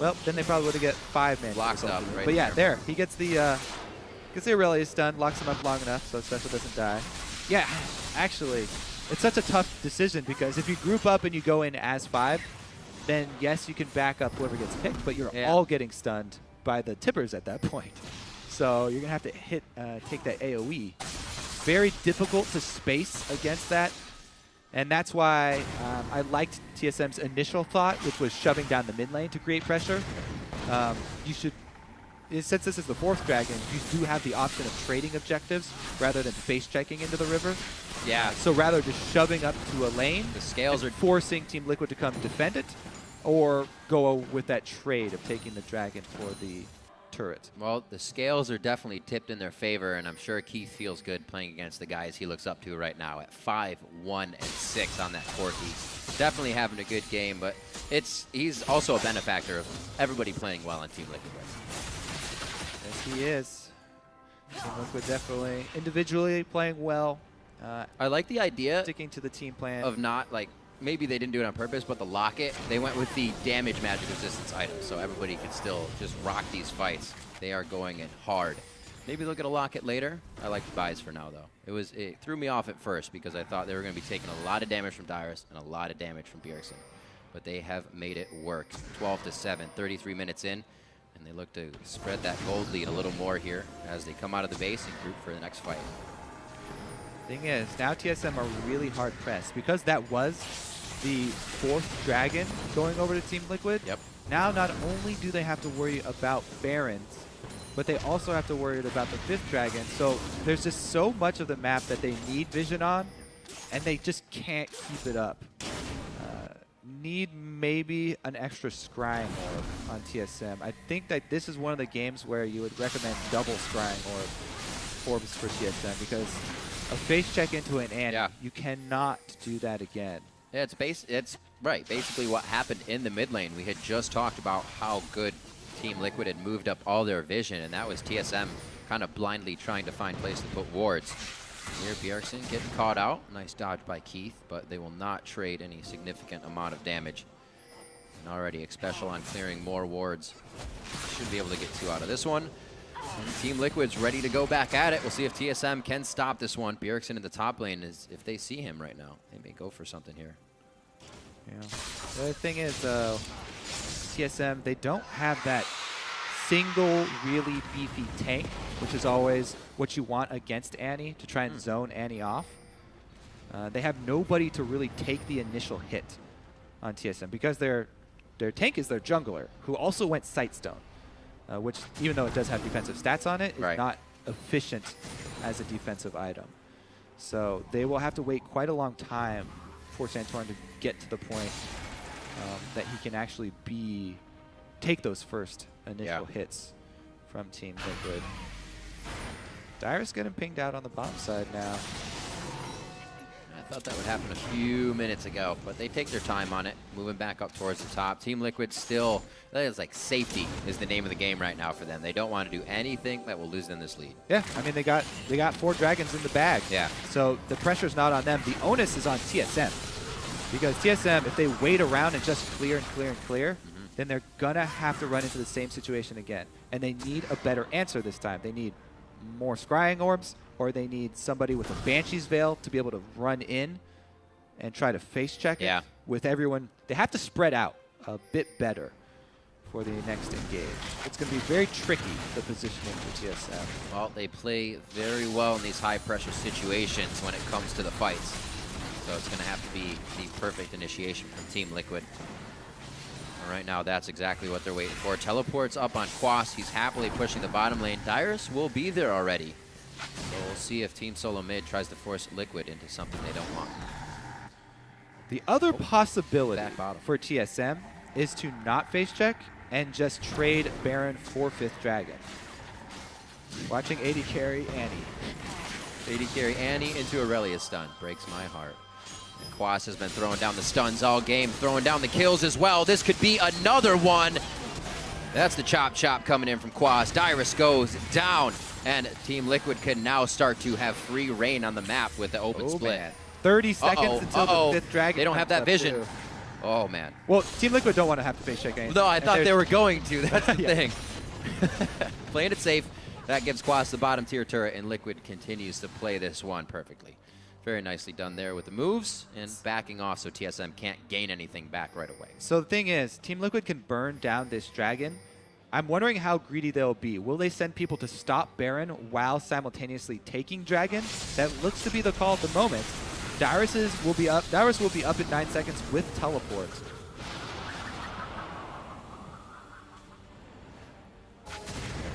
well, then they probably would have got 5 man. Blocks up, right? But yeah, there. He gets the Aurelia stun, locks him up long enough so Xpecial doesn't die. Yeah, actually, it's such a tough decision, because if you group up and you go in as 5, then yes, you can back up whoever gets picked, but you're all getting stunned by the tippers at that point. So you're going to have to take that AoE. Very difficult to space against that. And that's why I liked TSM's initial thought, which was shoving down the mid lane to create pressure. You should, since this is the 4th Dragon, you do have the option of trading objectives rather than face checking into the river. Yeah. So rather just shoving up to a lane, the scales are forcing Team Liquid to come defend it, or go with that trade of taking the Dragon for the turret. Well, the scales are definitely tipped in their favor, and I'm sure Keith feels good playing against the guys he looks up to right now at 5, 1, and 6 on that Corki. Definitely having a good game, but he's also a benefactor of everybody playing well on Team Liquid right now. Yes, he is. Team Liquid definitely individually playing well. I like the idea sticking to the team plan of not, like, maybe they didn't do it on purpose, but the locket, they went with the damage magic resistance item, so everybody can still just rock these fights. They are going in hard. Maybe they'll get a locket later. I like the buys for now, though. It threw me off at first because I thought they were going to be taking a lot of damage from Dyrus and a lot of damage from Bjergsen. But they have made it work. 12-7, 33 minutes in, and they look to spread that gold lead a little more here as they come out of the base and group for the next fight. Thing is, now TSM are really hard pressed because that was the 4th Dragon going over to Team Liquid. Yep. Now not only do they have to worry about Barons, but they also have to worry about the 5th Dragon. So there's just so much of the map that they need vision on, and they just can't keep it up. Need maybe an extra scrying orb on TSM. I think that this is one of the games where you would recommend double scrying orbs for TSM, because a face check into an ant, you cannot do that again. Yeah, it's right. Basically what happened in the mid lane. We had just talked about how good Team Liquid had moved up all their vision, and that was TSM kind of blindly trying to find place to put wards. Here, Bjergsen getting caught out. Nice dodge by Keith, but they will not trade any significant amount of damage. And already Xpecial on clearing more wards. Should be able to get 2 out of this one. And Team Liquid's ready to go back at it. We'll see if TSM can stop this one. Bjergsen in the top lane, is if they see him right now, they may go for something here. Yeah. The other thing is, TSM, they don't have that single really beefy tank, which is always what you want against Annie to try and zone Annie off. They have nobody to really take the initial hit on TSM because their tank is their jungler, who also went Sightstone, which, even though it does have defensive stats on it, is not efficient as a defensive item. So they will have to wait quite a long time for Santorin to get to the point that he can actually take those first initial hits from Team Liquid. Dyrus getting pinged out on the bottom side now. I thought that would happen a few minutes ago, but they take their time on it, moving back up towards the top. Team Liquid still, that is like safety is the name of the game right now for them. They don't want to do anything that will lose them this lead. Yeah, I mean, they got 4 dragons in the bag. Yeah. So the pressure's not on them. The onus is on TSM. Because TSM, if they wait around and just clear and clear and clear, then they're going to have to run into the same situation again. And they need a better answer this time. They need more scrying orbs, or they need somebody with a Banshee's Veil to be able to run in and try to face check it with everyone. They have to spread out a bit better for the next engage. It's going to be very tricky, the positioning for TSM. Well, they play very well in these high-pressure situations when it comes to the fights. So it's going to have to be the perfect initiation from Team Liquid. And right now, that's exactly what they're waiting for. Teleports up on Quas. He's happily pushing the bottom lane. Dyrus will be there already. So we'll see if Team Solomid tries to force Liquid into something they don't want. The other possibility for TSM is to not face check and just trade Baron for 5th Dragon. Watching AD carry Annie. AD carry Annie into Aurelia's stun. Breaks my heart. And Quas has been throwing down the stuns all game, throwing down the kills as well. This could be another one. That's the chop coming in from Quas. Dyrus goes down, and Team Liquid can now start to have free reign on the map with the open split. Man. 30 seconds until the 5th Dragon. They don't have that vision. Blue. Oh, man. Well, Team Liquid don't want to have to face check anything. No, I thought they were going to. That's the thing. Playing it safe. That gives Quas the bottom tier turret, and Liquid continues to play this one perfectly. Very nicely done there with the moves and backing off so TSM can't gain anything back right away. So the thing is, Team Liquid can burn down this dragon. I'm wondering how greedy they'll be. Will they send people to stop Baron while simultaneously taking dragon? That looks to be the call at the moment. Dyrus will be up in 9 seconds with teleport.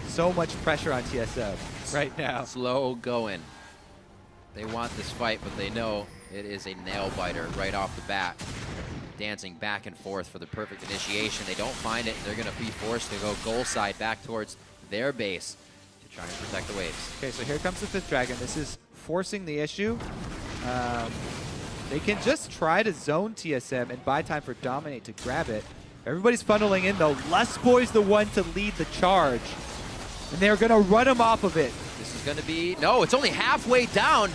So much pressure on TSM right now. Slow going. They want this fight, but they know it is a nail biter right off the bat. Dancing back and forth for the perfect initiation. They don't find it. They're going to be forced to go goal side back towards their base to try and protect the waves. Okay, so here comes the 5th Dragon. This is forcing the issue. They can just try to zone TSM and buy time for Dominate to grab it. Everybody's funneling in, though. Lustboy's the one to lead the charge. And they're going to run him off of it. This is going to be... No, it's only halfway down.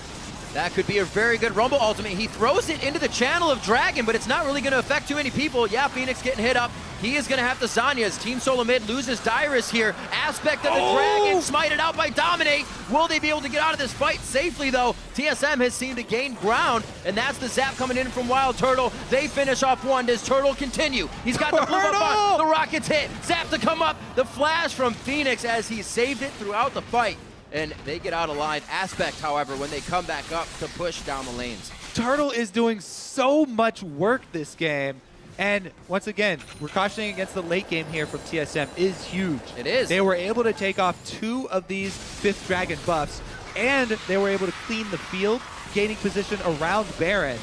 That could be a very good Rumble ultimate. He throws it into the channel of Dragon, but it's not really going to affect too many people. Yeah, Phoenix getting hit up. He is going to have the Zanyas. Team Solomid loses Dyrus here. Aspect of the Dragon smited out by Dominate. Will they be able to get out of this fight safely, though? TSM has seemed to gain ground, and that's the zap coming in from Wild Turtle. They finish off one. Does Turtle continue? He's got the blue buff on. The rockets hit. Zap to come up. The flash from Phoenix as he saved it throughout the fight. And they get out alive. Aspect, however, when they come back up to push down the lanes. Turtle is doing so much work this game. And once again, we're cautioning against the late game here from TSM is huge. It is. They were able to take off 2 of these 5th Dragon buffs, and they were able to clean the field, gaining position around Baron.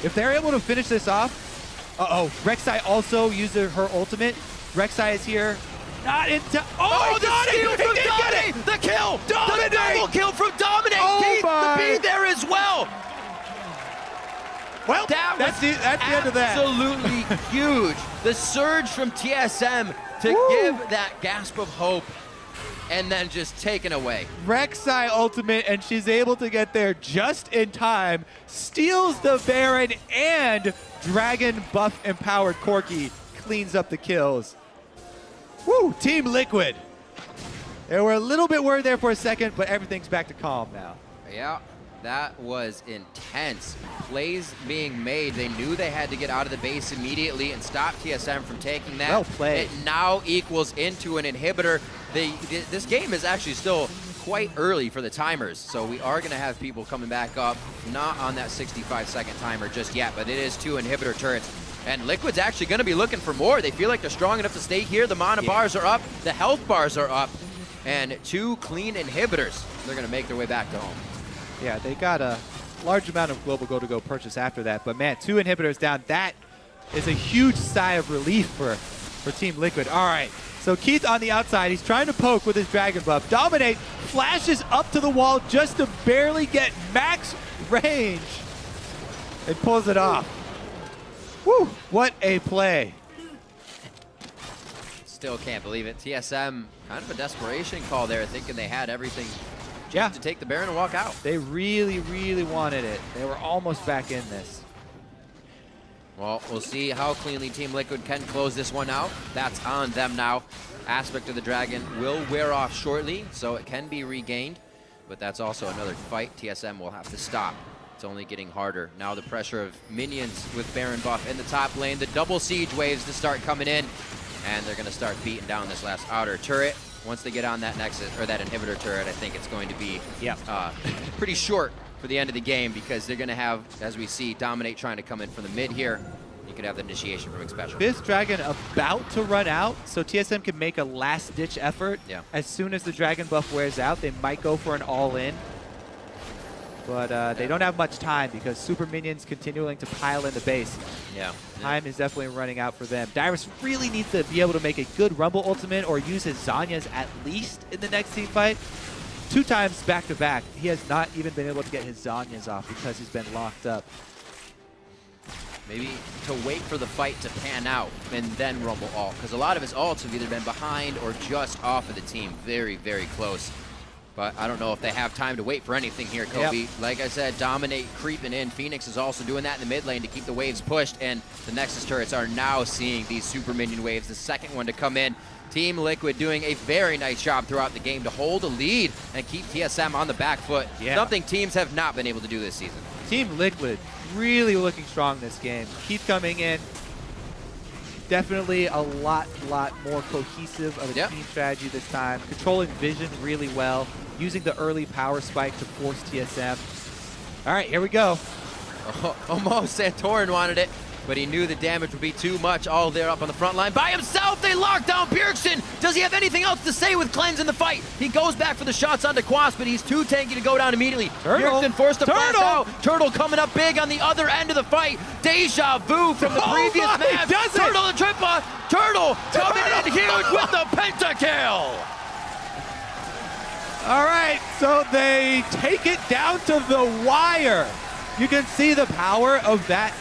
If they're able to finish this off, Rek'Sai also used her ultimate. Rek'Sai is here. Not into. Oh, the steal from Dominate! The kill! Dominate! The double kill from Dominate! Keith to be there as well! Well, that's the end of that. Absolutely huge. The surge from TSM to give that gasp of hope and then just taken away. Rek'Sai ultimate, and she's able to get there just in time. Steals the Baron, and Dragon buff empowered Corki cleans up the kills. Woo, Team Liquid. They were a little bit worried there for a second, but everything's back to calm now. Yeah, That was intense. Plays being made. They knew they had to get out of the base immediately and stop TSM from taking that. Well played. It now equals into an inhibitor. This game is actually still quite early for the timers, so we are going to have people coming back up, not on that 65-second timer just yet, but it is 2 inhibitor turrets. And Liquid's actually going to be looking for more. They feel like they're strong enough to stay here. The mana bars are up, the health bars are up, and 2 clean inhibitors. They're going to make their way back to home. Yeah, they got a large amount of global go-to-go purchase after that, but man, 2 inhibitors down. That is a huge sigh of relief for Team Liquid. All right, so Keith on the outside, he's trying to poke with his dragon buff. Dominate flashes up to the wall just to barely get max range and pulls it off. Woo, what a play. Still can't believe it. TSM, kind of a desperation call there, thinking they had everything to take the Baron and walk out. They really, really wanted it. They were almost back in this. Well, we'll see how cleanly Team Liquid can close this one out. That's on them now. Aspect of the Dragon will wear off shortly, so it can be regained. But that's also another fight TSM will have to stop. It's only getting harder. Now the pressure of minions with Baron buff in the top lane. The double siege waves to start coming in. And they're going to start beating down this last outer turret. Once they get on that Nexus, or that inhibitor turret, I think it's going to be pretty short for the end of the game, because they're going to have, as we see, Dominate trying to come in from the mid here. You could have the initiation from Special. This Dragon about to run out, so TSM can make a last-ditch effort. Yeah. As soon as the Dragon buff wears out, they might go for an all-in. But they don't have much time because super minions continuing to pile in the base. Yeah. Time is definitely running out for them. Dyrus really needs to be able to make a good Rumble ultimate or use his Zhonya's at least in the next team fight. 2 times back-to-back, he has not even been able to get his Zhonya's off because he's been locked up. Maybe to wait for the fight to pan out and then Rumble ult, because a lot of his ults have either been behind or just off of the team. Very, very close. But I don't know if they have time to wait for anything here, Kobe. Yep. Like I said, Dominate creeping in. Phoenix is also doing that in the mid lane to keep the waves pushed, and the Nexus turrets are now seeing these super minion waves, the second one to come in. Team Liquid doing a very nice job throughout the game to hold a lead and keep TSM on the back foot. Yeah. Something teams have not been able to do this season. Team Liquid really looking strong this game. Keith coming in. Definitely a lot more cohesive of a team strategy this time. Controlling vision really well. Using the early power spike to force TSM. All right, here we go. Almost Santorin wanted it, but he knew the damage would be too much. All there up on the front line by himself. They lock down Bjergsen. Does he have anything else to say with Cleanse in the fight? He goes back for the shots onto Quas, but he's too tanky to go down immediately. Bjergsen forced to flash out. Turtle coming up big on the other end of the fight. Deja vu from the previous match. Turtle the tripla. Turtle coming in huge with the pentakill. All right, so they take it down to the wire. You can see the power of that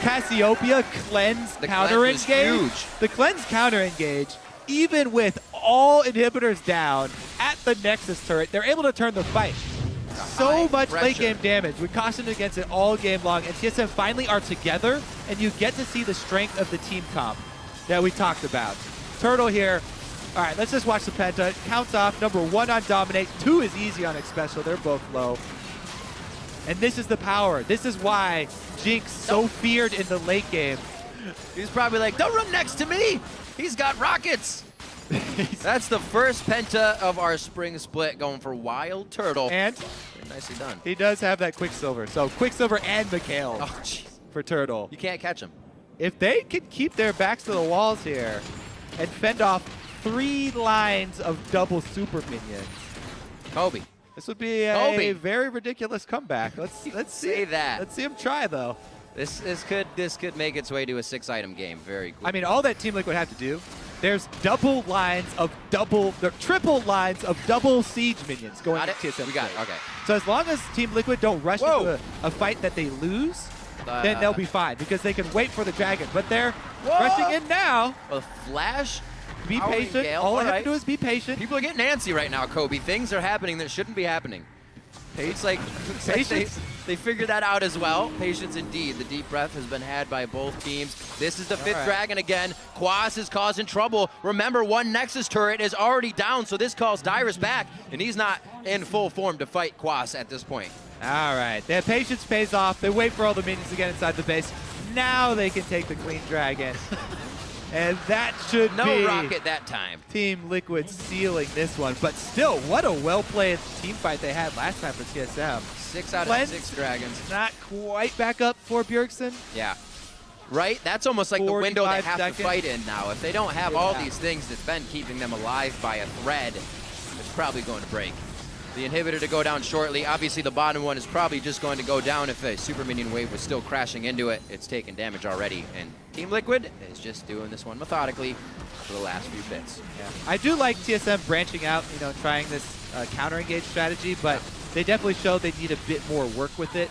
Cassiopeia cleanse counter engage. The cleanse counter engage, even with all inhibitors down at the Nexus turret, they're able to turn the fight. So much late game damage. We cautioned against it all game long, and TSM finally are together, and you get to see the strength of the team comp that we talked about. Turtle here. All right, let's just watch the Penta. Counts off. Number 1 on Dominate. 2 is easy on Special. They're both low. And this is the power. This is why Jinx so feared in the late game. He's probably like, don't run next to me. He's got rockets. That's the first Penta of our spring split going for Wild Turtle. And very nicely done. He does have that Quicksilver. So Quicksilver and Mikhail for Turtle. You can't catch him. If they can keep their backs to the walls here and fend off 3 lines of double super minions. Kobe. This would be a very ridiculous comeback. Let's say that. Let's see him try though. This could make its way to a 6-item game very quickly. I mean, all that Team Liquid have to do, there's triple lines of double siege minions going to TSM. We got it. Okay. So as long as Team Liquid don't rush into a fight that they lose, then they'll be fine because they can wait for the dragon. But they're rushing in now. A flash. Be patient. All I have to do is be patient. People are getting antsy right now, Kobe. Things are happening that shouldn't be happening. It's like patience. They figured that out as well. Patience indeed. The deep breath has been had by both teams. This is the 5th dragon again. Quas is causing trouble. Remember, 1 Nexus turret is already down, so this calls Dyrus back, and he's not in full form to fight Quas at this point. All right, their patience pays off. They wait for all the minions to get inside the base. Now they can take the Queen Dragon. And that should be no rocket that time. Team Liquid sealing this one. But still, what a well-played team fight they had last time for TSM. 6 out of 6 dragons. Not quite back up for Bjergsen. Yeah. Right? That's almost like the window they have to fight in now. If they don't have all these things that's been keeping them alive by a thread, it's probably going to break. The inhibitor to go down shortly. Obviously, the bottom one is probably just going to go down if a super minion wave was still crashing into it. It's taken damage already, and Team Liquid is just doing this one methodically for the last few bits. Yeah. I do like TSM branching out, trying this counter-engage strategy, but they definitely showed they need a bit more work with it.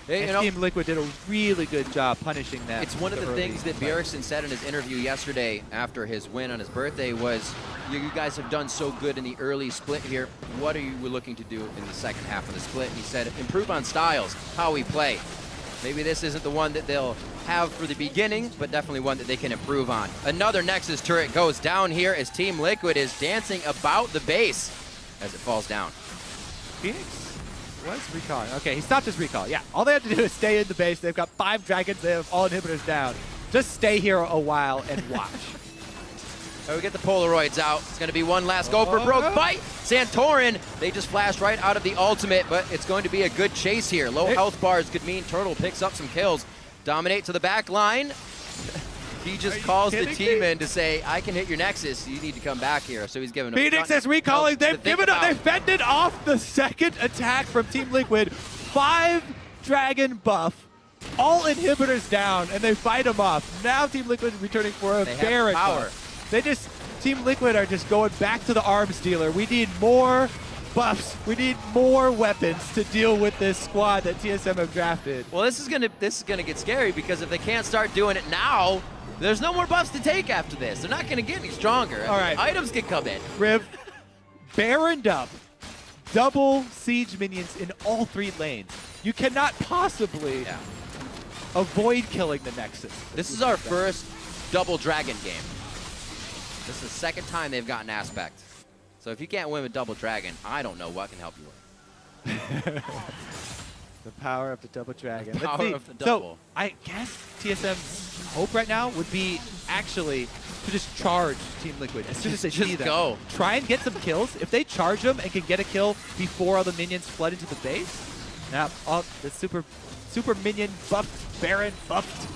And Team Liquid did a really good job punishing them. It's one of the things that Bjergsen said in his interview yesterday after his win on his birthday was, you guys have done so good in the early split here. What are you looking to do in the second half of the split? And he said, improve on styles, how we play. Maybe this isn't the one that they'll have for the beginning, but definitely one that they can improve on. Another Nexus turret goes down here as Team Liquid is dancing about the base as it falls down. Phoenix was recalling. Okay, he stopped his recall. Yeah, all they have to do is stay in the base. They've got 5 dragons. They have all inhibitors down. Just stay here a while and watch. So we get the Polaroids out. It's going to be one last go for broke bite. Santorin, they just flashed right out of the ultimate, but it's going to be a good chase here. Low health bars could mean Turtle picks up some kills. Dominate to the back line. He just calls the team in to say, I can hit your Nexus. You need to come back here. So he's giving Phoenix is recalling. They've given up. They fended off the second attack from Team Liquid. 5 dragon buff. All inhibitors down, and they fight them off. Now Team Liquid returning for a Baron power. Team Liquid are just going back to the arms dealer. We need more buffs. We need more weapons to deal with this squad that TSM have drafted. Well, this is gonna get scary because if they can't start doing it now, there's no more buffs to take after this. They're not gonna get any stronger. All right, items can come in. Riv, Baroned up, double siege minions in all 3 lanes. You cannot possibly avoid killing the Nexus. This is our first double dragon game. This is the second time they've gotten aspect. So if you can't win with double dragon, I don't know what can help you win. The power of the double dragon. The power of the double. So I guess TSM's hope right now would be actually to just charge Team Liquid as soon as they see them. Go. Try and get some kills. If they charge them and can get a kill before all the minions flood into the base, now the super minion buffed, Baron buffed.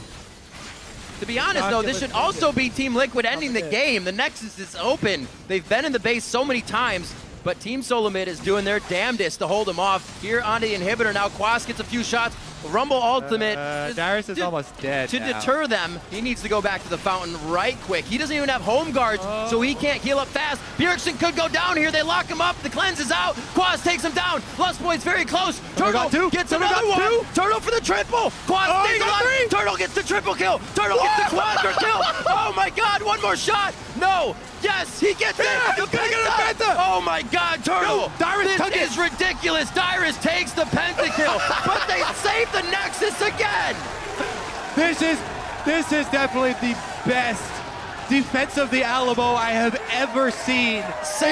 To be honest, though, this should also be Team Liquid ending the game. The Nexus is open. They've been in the base so many times, but Team Solomid is doing their damnedest to hold them off. Here onto the inhibitor now. Quas gets a few shots. Rumble ultimate. Darius is almost dead To now. deter them, he needs to go back to the fountain right quick. He doesn't even have home guards, so he can't heal up fast. Bjergsen could go down here. They lock him up. The cleanse is out. Quas takes him down. Lust Boy's very close. Turtle gets another one. Turtle for the triple. Quas stays alive. Turtle gets the triple kill. Turtle gets the quadra kill. Oh my God, one more shot. No. Yes, he gets it. The penta. Oh my God, Turtle. This is ridiculous. Dyrus takes the pentakill, but they save the Nexus again. This is definitely the best defense of the Alamo I have ever seen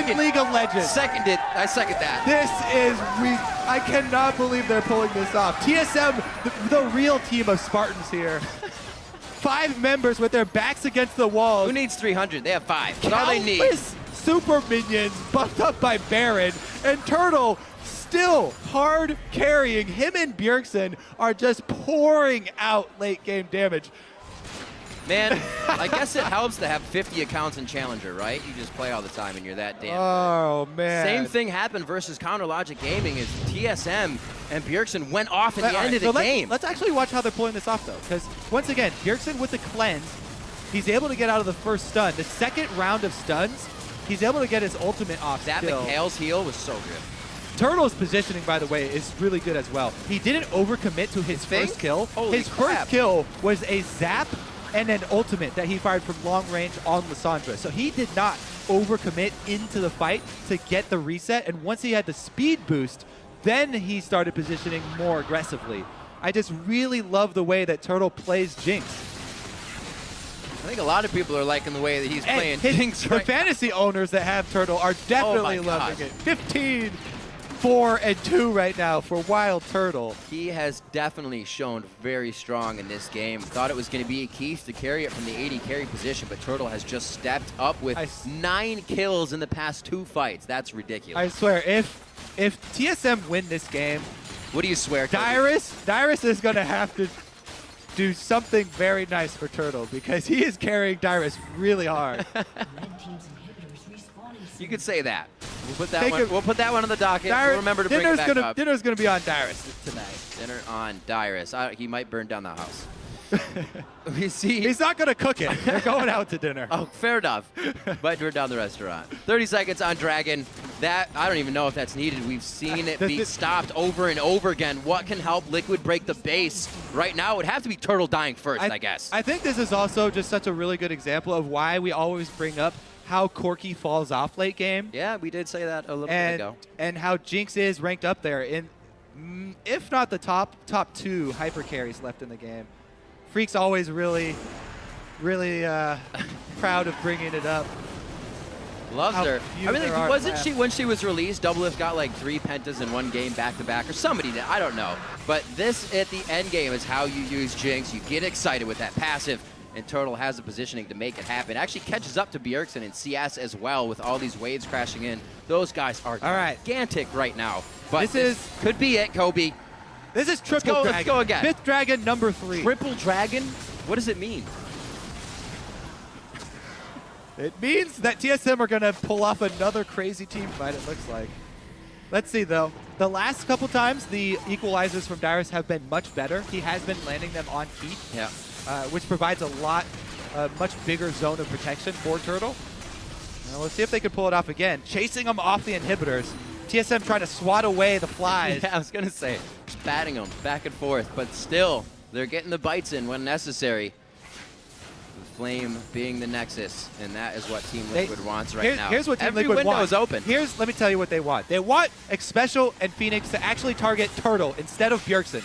in League of Legends. I second that. I cannot believe they're pulling this off. TSM, the real team of Spartans here. 5 members with their backs against the wall. Who needs 300? They have 5. That's all they need. Super minions buffed up by Baron, and Turtle still hard carrying. Him and Bjergsen are just pouring out late game damage. Man, I guess it helps to have 50 accounts in Challenger, right? You just play all the time and you're that damn good. Man. Same thing happened versus Counter Logic Gaming as TSM and Bjergsen went off at the end of the game. Let's actually watch how they're pulling this off, though. Because, once again, Bjergsen with the cleanse, he's able to get out of the first stun. The second round of stuns, he's able to get his ultimate off that still. Mikhail's heal was so good. Turtle's positioning, by the way, is really good as well. He didn't overcommit to his first kill. His first kill was a zap and an ultimate that he fired from long range on Lissandra. So he did not overcommit into the fight to get the reset. And once he had the speed boost, then he started positioning more aggressively. I just really love the way that Turtle plays Jinx. I think a lot of people are liking the way that he's playing Jinx right The fantasy owners that have Turtle are definitely loving it. 4-2 right now for Wild Turtle. He has definitely shown very strong in this game. Thought it was going to be Keith to carry it from the AD carry position, but Turtle has just stepped up with 9 kills in the past 2 fights. That's ridiculous. I swear, if TSM win this game, what do you swear, Kobe? Dyrus is going to have to do something very nice for Turtle because he is carrying Dyrus really hard. You could say that. We'll put that one. We'll put that one on the docket. We'll remember to bring it back up. Dinner's gonna be on Dyrus tonight. Dinner on Dyrus. He might burn down the house. We see. He's not gonna cook it. They're going out to dinner. Oh, fair enough. Might burn down the restaurant. 30 seconds on Dragon. That I don't even know if that's needed. We've seen it be stopped over and over again. What can help Liquid break the base right now? It would have to be Turtle dying first, I guess. I think this is also just such a really good example of why we always bring up how Corki falls off late game. Yeah, we did say that a little bit ago. And how Jinx is ranked up there in, if not the top 2 hyper carries left in the game. Freak's always really proud of bringing it up. Loves her. I mean, wasn't she, when she was released, Doublelift got like 3 pentas in one game back-to-back, or somebody did, I don't know. But this at the end game is how you use Jinx. You get excited with that passive, and Turtle has the positioning to make it happen. Actually catches up to Bjergsen and CS as well with all these waves crashing in. Those guys are gigantic right now. But this could be it, Kobe. This is triple dragon. Let's go again. 5th dragon, number 3. Triple dragon? What does it mean? It means that TSM are going to pull off another crazy team fight, it looks like. Let's see, though. The last couple times, the equalizers from Dyrus have been much better. He has been landing them on Keith. Yeah. Which provides a much bigger zone of protection for Turtle. Let's see if they can pull it off again. Chasing them off the inhibitors. TSM trying to swat away the flies. Yeah, I was going to say, just batting them back and forth, but still, they're getting the bites in when necessary. The Flame being the Nexus, and that is what Team Liquid wants right now. Here's what Team Every Liquid window is wants. open. Let me tell you what they want. They want Xpecial and Phoenix to actually target Turtle instead of Bjergsen.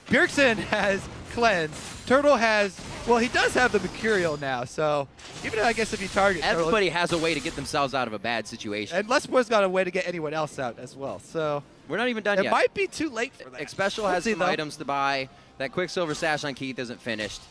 Bjergsen has Cleanse. Turtle has, well, he does have the Mercurial now, so even I guess if you target everybody has a way to get themselves out of a bad situation. And Lespur's got a way to get anyone else out as well, so. We're not even done yet. It might be too late for that. Xpecial has some items to buy. That Quicksilver Sash on Keith isn't finished.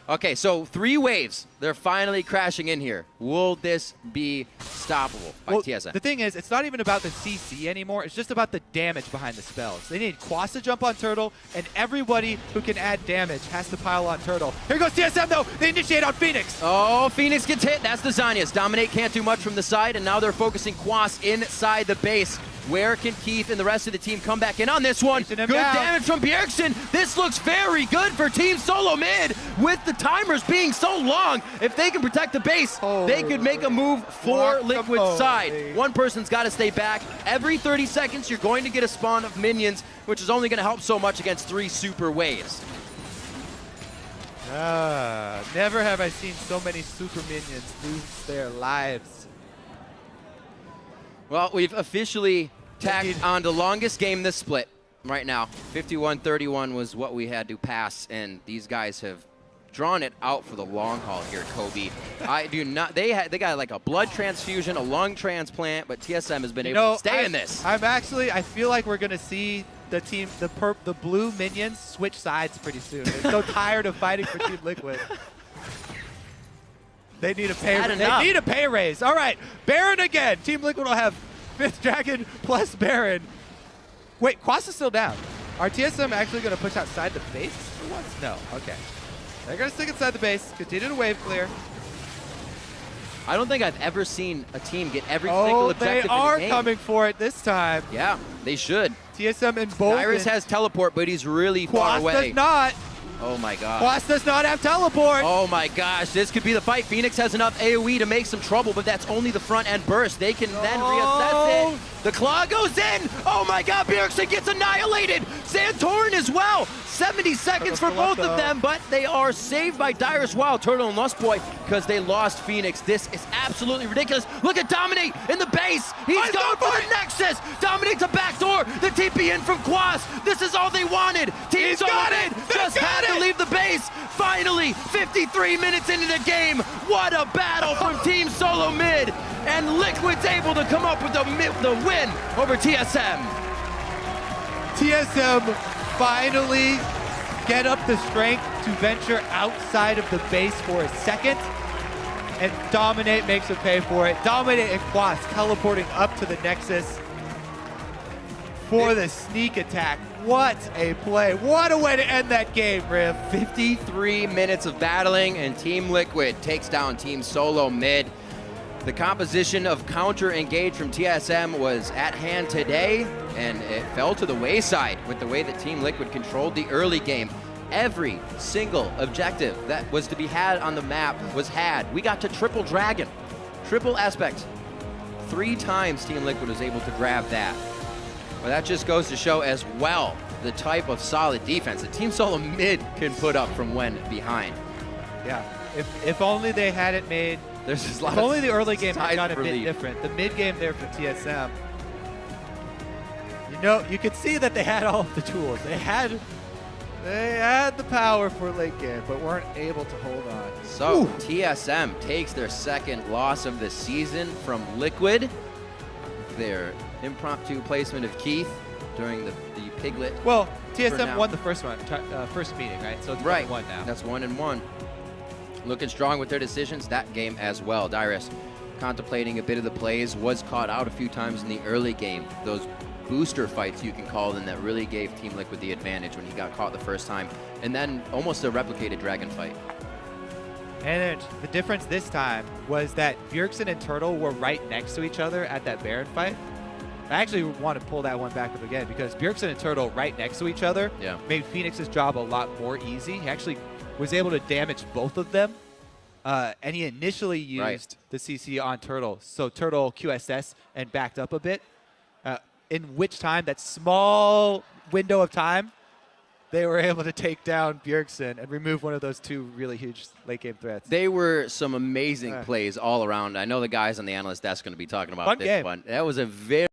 Okay, so 3 waves. They're finally crashing in here. Will this be stoppable by TSM? The thing is, it's not even about the CC anymore. It's just about the damage behind the spells. They need Quas to jump on Turtle, and everybody who can add damage has to pile on Turtle. Here goes TSM, though. They initiate on Phoenix. Oh, Phoenix gets hit. That's the Zanyas. Dominate can't do much from the side, and now they're focusing Quas inside the base. Where can Keith and the rest of the team come back in on this one? Good damage from Bjergsen. This looks very good for Team Solomid with the timers being so long. If they can protect the base, they could make a move for Liquid's side. One person's got to stay back. Every 30 seconds, you're going to get a spawn of minions, which is only going to help so much against 3 super waves. Never have I seen so many super minions lose their lives. Well, we've officially tacked on the longest game this split right now. 51-31 was what we had to pass, and these guys have drawn it out for the long haul here, Kobe. I do not. They got like a blood transfusion, a lung transplant, but TSM has been able to stay in this. I feel like we're gonna see the team, the blue minions, switch sides pretty soon. They're so tired of fighting for Team Liquid. They need a pay raise. All right, Baron again. Team Liquid will have 5th Dragon plus Baron. Wait, Quas is still down. Are TSM actually going to push outside the base for once? No. Okay. They're going to stick inside the base. Continue to wave clear. I don't think I've ever seen a team get every single objective they are in the game. coming for it this time. Yeah, they should. TSM and both. Dyrus has teleport, but he's really far away. Quas does not. Oh my god. Quas does not have teleport. Oh my gosh, this could be the fight. Phoenix has enough AoE to make some trouble, but that's only the front end burst. They can then reassess it. The claw goes in. Oh my god, Bjergsen gets annihilated. Santorin as well. 70 seconds for both of them, but they are saved by Dyrus Wild Turtle and Lustboy because they lost Phoenix. This is absolutely ridiculous. Look at Dominate in the base. He's going for the Nexus. Dominate's a backdoor. The TP in from Quas. This is all they wanted. Team Solomid just had to leave the base. Finally, 53 minutes into the game. What a battle from Team Solomid. and Liquid's able to come up with the win over TSM. TSM finally get up the strength to venture outside of the base for a second, and Dominate makes them pay for it. Dominate and Quas teleporting up to the Nexus for the sneak attack. What a play. What a way to end that game, Riv. 53 minutes of battling, and Team Liquid takes down Team Solomid. The composition of counter-engage from TSM was at hand today, and it fell to the wayside with the way that Team Liquid controlled the early game. Every single objective that was to be had on the map was had. We got to triple Dragon, triple Aspect. 3 times Team Liquid was able to grab that. But that just goes to show as well the type of solid defense that Team Solomid can put up from when behind. Yeah, if only they had it made. There's just a lot if of only the early game had got a bit relief. different. The mid game there for TSM. You know, you could see that they had all of the tools. They had the power for late game, but weren't able to hold on. So TSM takes their second loss of the season from Liquid. Their impromptu placement of Keith during the Piglet. Well, TSM won the first one, first meeting, right? So it's 1-1 now. That's 1-1. Looking strong with their decisions that game as well. Dyrus contemplating a bit of the plays, was caught out a few times in the early game. Those booster fights, you can call them, that really gave Team Liquid the advantage when he got caught the first time. And then almost a replicated Dragon fight. And the difference this time was that Bjergsen and Turtle were right next to each other at that Baron fight. I actually want to pull that one back up again because Bjergsen and Turtle right next to each other made Phoenix's job a lot more easy. He actually was able to damage both of them. And he initially used the CC on Turtle. So Turtle QSS and backed up a bit. In which time, that small window of time, they were able to take down Bjergsen and remove one of those 2 really huge late game threats. They were some amazing plays all around. I know the guys on the analyst desk are going to be talking about this one. That was a very